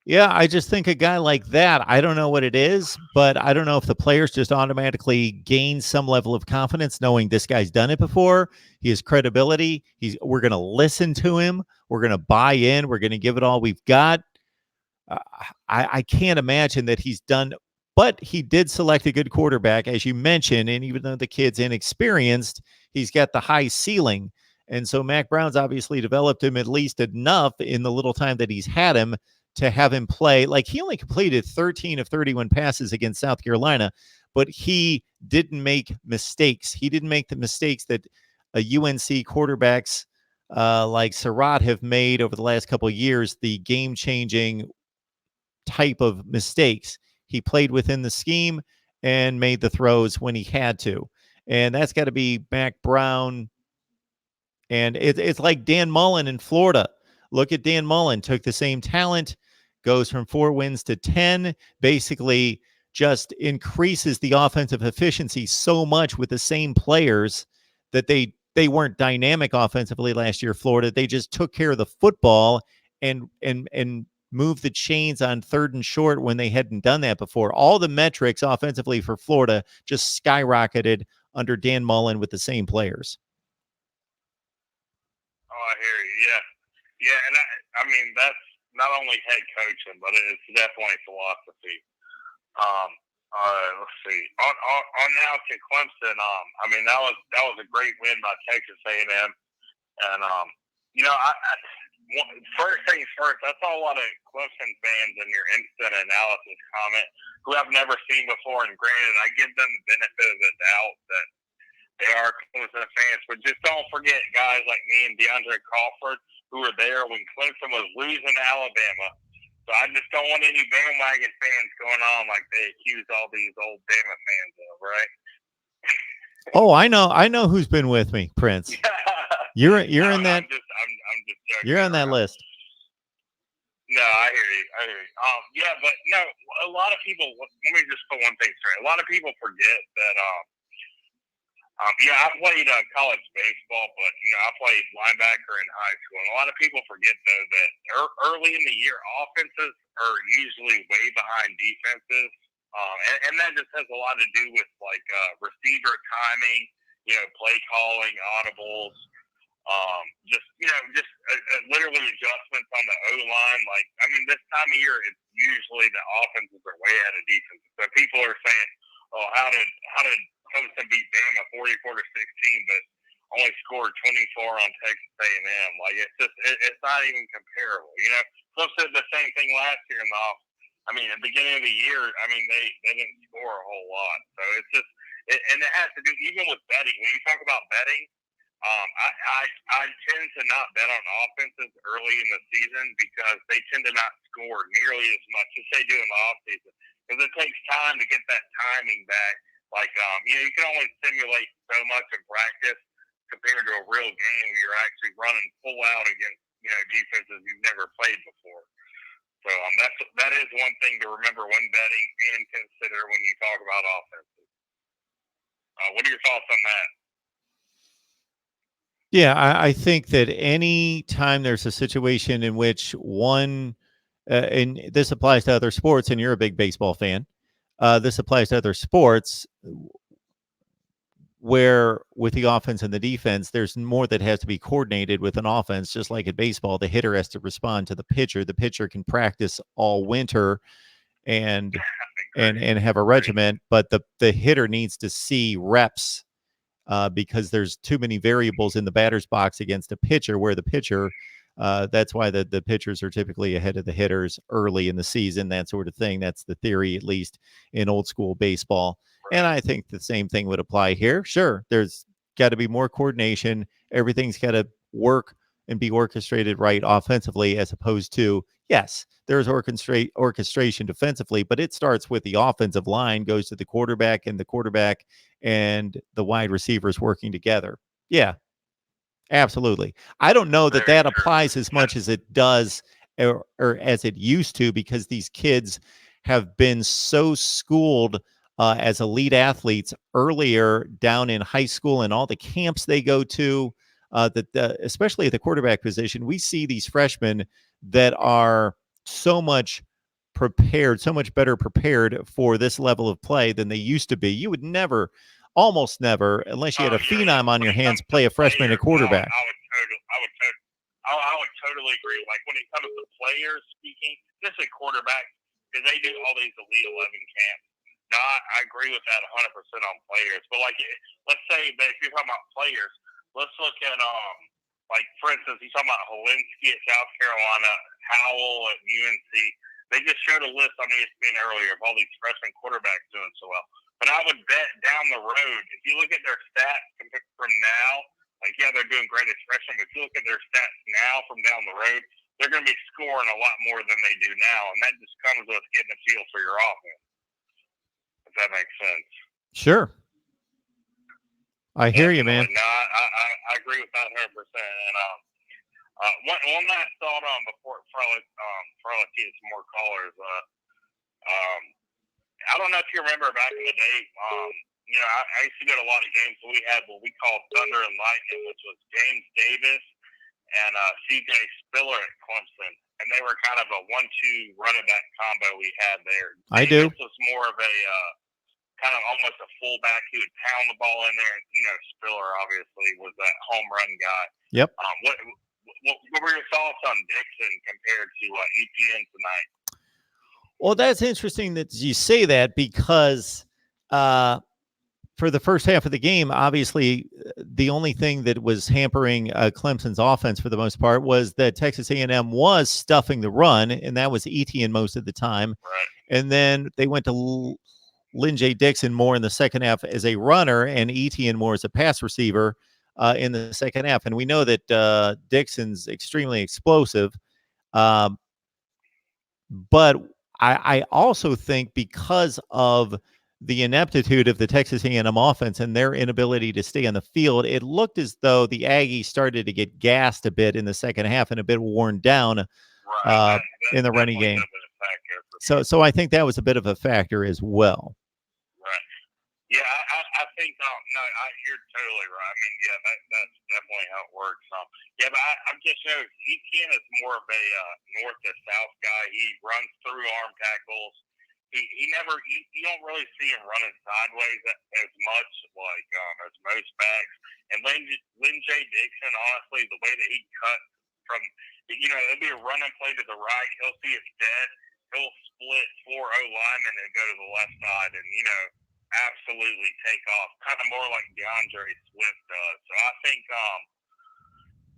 A: Yeah, I just think a guy like that, I don't know what it is, but I don't know if the players just automatically gain some level of confidence knowing this guy's done it before. He has credibility. We're going to listen to him. We're going to buy in. We're going to give it all we've got. I can't imagine that he's done, but he did select a good quarterback, as you mentioned, and even though the kid's inexperienced, he's got the high ceiling. And so Mac Brown's obviously developed him at least enough in the little time that he's had him to have him play. Like, he only completed 13 of 31 passes against South Carolina, but he didn't make mistakes. He didn't make the mistakes that UNC quarterbacks like Surratt have made over the last couple of years, the game-changing type of mistakes. He played within the scheme and made the throws when he had to. And that's got to be Mac Brown. And it's like Dan Mullen in Florida. Look at Dan Mullen, took the same talent, goes from 4 wins to 10, basically just increases the offensive efficiency so much with the same players that they weren't dynamic offensively last year, Florida. They just took care of the football and moved the chains on 3rd and short when they hadn't done that before. All the metrics offensively for Florida just skyrocketed under Dan Mullen with the same players.
H: Oh, I hear you. Yeah, and I mean that's not only head coaching, but it's definitely philosophy. Let's see. On now to Clemson. I mean that was a great win by Texas A&M, and first things first. I saw a lot of Clemson fans in your instant analysis comment who I've never seen before, and granted, I give them the benefit of the doubt that they are Clemson fans, but just don't forget guys like me and DeAndre Crawford who were there when Clemson was losing to Alabama. So I just don't want any bandwagon fans going on like they accuse all these old Bama fans of, right?
A: Oh, I know who's been with me, Prince. You're in that.
H: I'm just joking.
A: You're on that list.
H: No, I hear you. Yeah, but no, a lot of people. Let me just put one thing straight. A lot of people forget that. I played college baseball, but I played linebacker in high school. And a lot of people forget though that early in the year, offenses are usually way behind defenses, and that just has a lot to do with like receiver timing, play calling, audibles, literally adjustments on the O line. Like, I mean, this time of year, it's usually the offenses are way ahead of defenses. So people are saying, "Oh, how did Clemson beat Bama 44-16, but only scored 24 on Texas A&M?" Like, it's not even comparable. Clemson did the same thing last year in the off. I mean, at the beginning of the year, I mean, they didn't score a whole lot. So it's just, and it has to do even with betting. When you talk about betting, I tend to not bet on offenses early in the season because they tend to not score nearly as much as they do in the offseason because it takes time to get that timing back. Like, you can only simulate so much in practice compared to a real game where you're actually running full out against, defenses you've never played before. So that is one thing to remember when betting and consider when you talk about offenses. What are your thoughts on that?
A: Yeah, I think that any time there's a situation in which one, and this applies to other sports, and you're a big baseball fan, this applies to other sports where with the offense and the defense, there's more that has to be coordinated with an offense. Just like in baseball, the hitter has to respond to the pitcher. The pitcher can practice all winter and have a regiment, but the hitter needs to see reps because there's too many variables in the batter's box against a pitcher, where the pitcher, that's why the pitchers are typically ahead of the hitters early in the season, that sort of thing. That's the theory, at least in old school baseball. And I think the same thing would apply here. Sure, there's got to be more coordination. Everything's got to work and be orchestrated right offensively, as opposed to, yes, there's orchestration defensively, but it starts with the offensive line, goes to the quarterback, and the quarterback and the wide receivers working together. Yeah, absolutely. I don't know that applies as much as it does or as it used to, because these kids have been so schooled as elite athletes earlier down in high school and all the camps they go to, that especially at the quarterback position, we see these freshmen that are so much better prepared for this level of play than they used to be. You would never, almost never, unless you had a phenom on your hands, play a freshman at quarterback.
H: I would totally agree. Like when it comes to players speaking, just a quarterback, because they do all these Elite 11 camps. No, I agree with that 100% on players. But like, let's say that if you're talking about players, let's look at like for instance, you're talking about Helinski at South Carolina, Howell at UNC. They just showed a list on ESPN earlier of all these freshman quarterbacks doing so well. But I would bet down the road, if you look at their stats from now, like, yeah, they're doing great as freshmen, but if you look at their stats now from down the road, they're going to be scoring a lot more than they do now. And that just comes with getting a feel for your offense, if that makes sense.
A: Sure. I hear you, man.
H: No, I agree with that 100%. And One last thought on before Farley gets some more callers. I don't know if you remember back in the day. I used to go to a lot of games. So we had what we called Thunder and Lightning, which was James Davis and C.J. Spiller at Clemson, and they were kind of a 1-2 running back combo we had there.
A: I
H: Davis
A: do.
H: was more of a kind of almost a fullback who would pound the ball in there, and Spiller obviously was that home run guy.
A: Yep.
H: What were your thoughts on Dixon compared to ETN tonight?
A: Well, that's interesting that you say that because for the first half of the game, obviously, the only thing that was hampering Clemson's offense for the most part was that Texas A&M was stuffing the run, and that was ETN most of the time.
H: Right.
A: And then they went to Lynn J. Dixon more in the second half as a runner and ETN more as a pass receiver in the second half. And we know that Dixon's extremely explosive. But I also think because of the ineptitude of the Texas A&M offense and their inability to stay on the field, it looked as though the Aggies started to get gassed a bit in the second half and a bit worn down in the running game. So I think that was a bit of a factor as well.
H: Right. Yeah, I think you're totally right. I mean, yeah, that's definitely how it works. Yeah, but I'm just noticing ETN is more of a north to south guy. He runs through arm tackles. He never you don't really see him running sideways as much as most backs. And Lynn J. Dixon, honestly, the way that he cut from it'll be a running play to the right. He'll see it's dead. He'll split 4 O linemen and go to the left side and absolutely take off, kind of more like DeAndre Swift does. So I think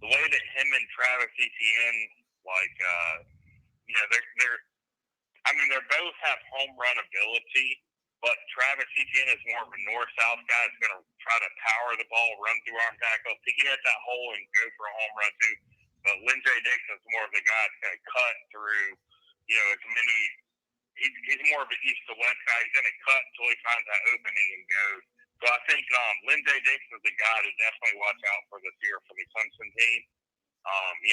H: the way that him and Travis Etienne, they both have home run ability, but Travis Etienne is more of a north-south guy. Is going to try to power the ball, run through arm tackles, he can hit that hole and go for a home run too. But Lynn J. Dixon is more of the guy that's going to cut through, as many. He's more of an east to west guy. He's going to cut until he finds that opening and goes. So I think Lynn J. Dixon is the guy to definitely watch out for this year for the Clemson team. He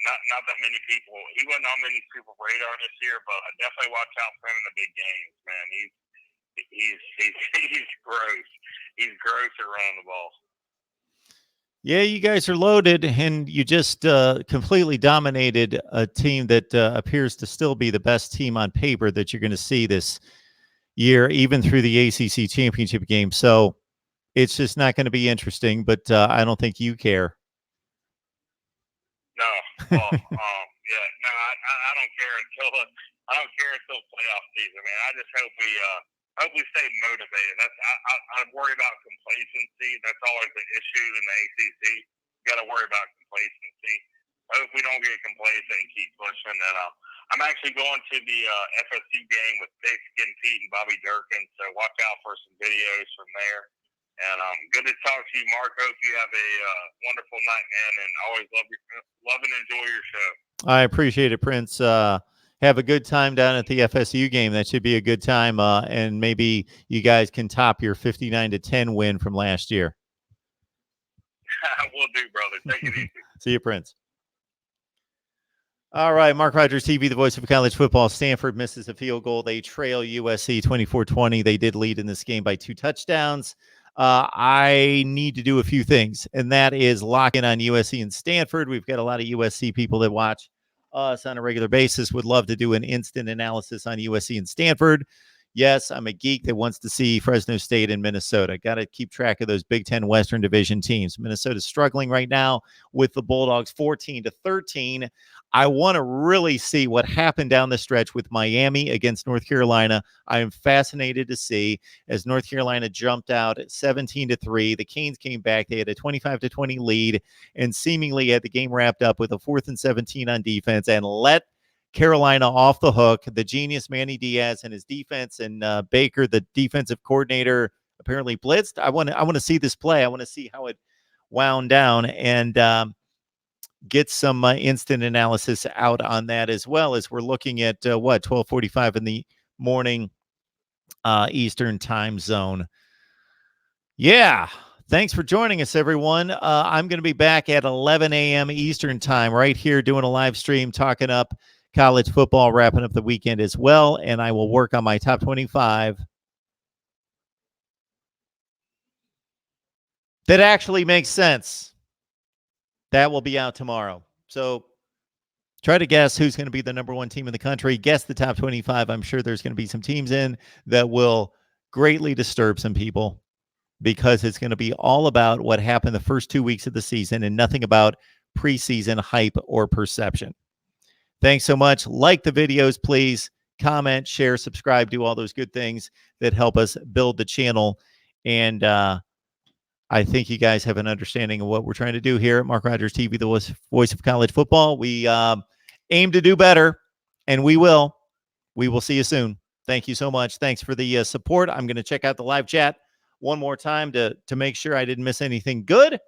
H: not that many people. He wasn't on many people's radar this year, but I definitely watch out for him in the big games. Man, he's gross. He's gross at running the ball.
A: Yeah, you guys are loaded, and you just completely dominated a team that appears to still be the best team on paper that you're going to see this year, even through the ACC championship game. So it's just not going to be interesting, but I don't think you care.
H: No, well, I don't care until playoff season, man. I just hope we stay motivated. I'm worried about complacency. That's always the issue in the ACC. You got to worry about complacency. I hope we don't get complacent and keep pushing. And I'm actually going to the FSU game with Pigskin Pete and Bobby Durkin, so watch out for some videos from there. And good to talk to you, Mark. Hope you have a wonderful night, man, and always love and enjoy your show.
A: I appreciate it, Prince. Have a good time down at the FSU game. That should be a good time, and maybe you guys can top your 59-10 win from last year.
H: Will do, brother. Take it easy.
A: See you, Prince. All right, Mark Rogers TV, the voice of college football. Stanford misses a field goal. They trail USC 24-20. They did lead in this game by 2 touchdowns. I need to do a few things, and that is lock in on USC and Stanford. We've got a lot of USC people that watch us on a regular basis. Would love to do an instant analysis on USC and Stanford. Yes, I'm a geek that wants to see Fresno State and Minnesota. Got to keep track of those Big Ten Western Division teams. Minnesota's struggling right now with the Bulldogs 14-13. I want to really see what happened down the stretch with Miami against North Carolina. I am fascinated to see as North Carolina jumped out at 17-3. The Canes came back. They had a 25-20 lead and seemingly had the game wrapped up with a 4th and 17 on defense and let Carolina off the hook. The genius Manny Diaz and his defense, and Baker, the defensive coordinator, apparently blitzed. I want to see this play. I want to see how it wound down and get some instant analysis out on that, as well as we're looking at 12:45 in the morning Eastern time zone. Yeah, Thanks for joining us, everyone. I'm going to be back at 11 a.m. Eastern time right here doing a live stream, talking up college football, wrapping up the weekend as well. And I will work on my top 25 that actually makes sense. That will be out tomorrow. So try to guess who's going to be the number one team in the country. Guess the top 25. I'm sure there's going to be some teams in that will greatly disturb some people, because it's going to be all about what happened the first 2 weeks of the season and nothing about preseason hype or perception. Thanks so much. Like the videos, please. Comment, share, subscribe, do all those good things that help us build the channel. And I think you guys have an understanding of what we're trying to do here at Mark Rogers TV, the voice of college football. We aim to do better, and we will. We will see you soon. Thank you so much. Thanks for the support. I'm going to check out the live chat one more time to make sure I didn't miss anything good.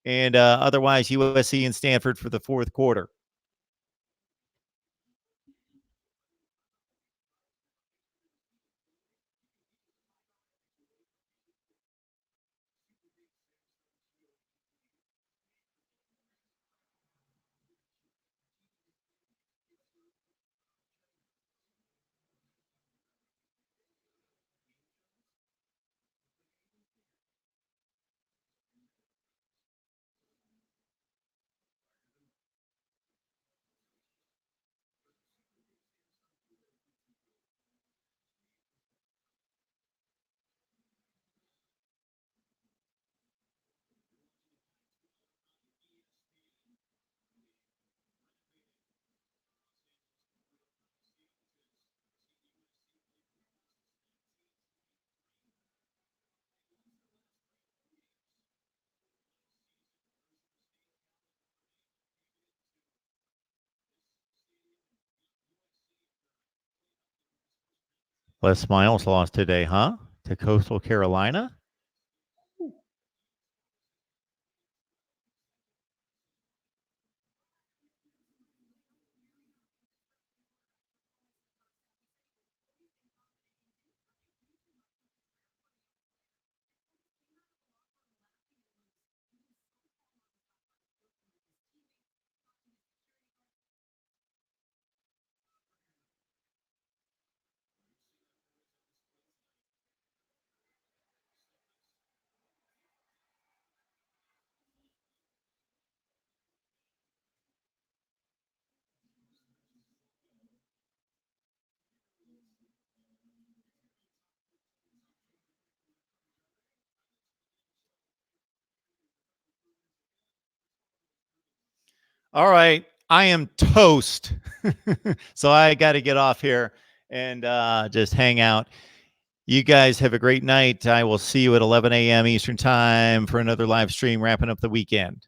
A: And otherwise, USC and Stanford for the fourth quarter. Les Miles lost today, huh? To Coastal Carolina? All right. I am toast. So I got to get off here and just hang out. You guys have a great night. I will see you at 11 a.m. Eastern time for another live stream wrapping up the weekend.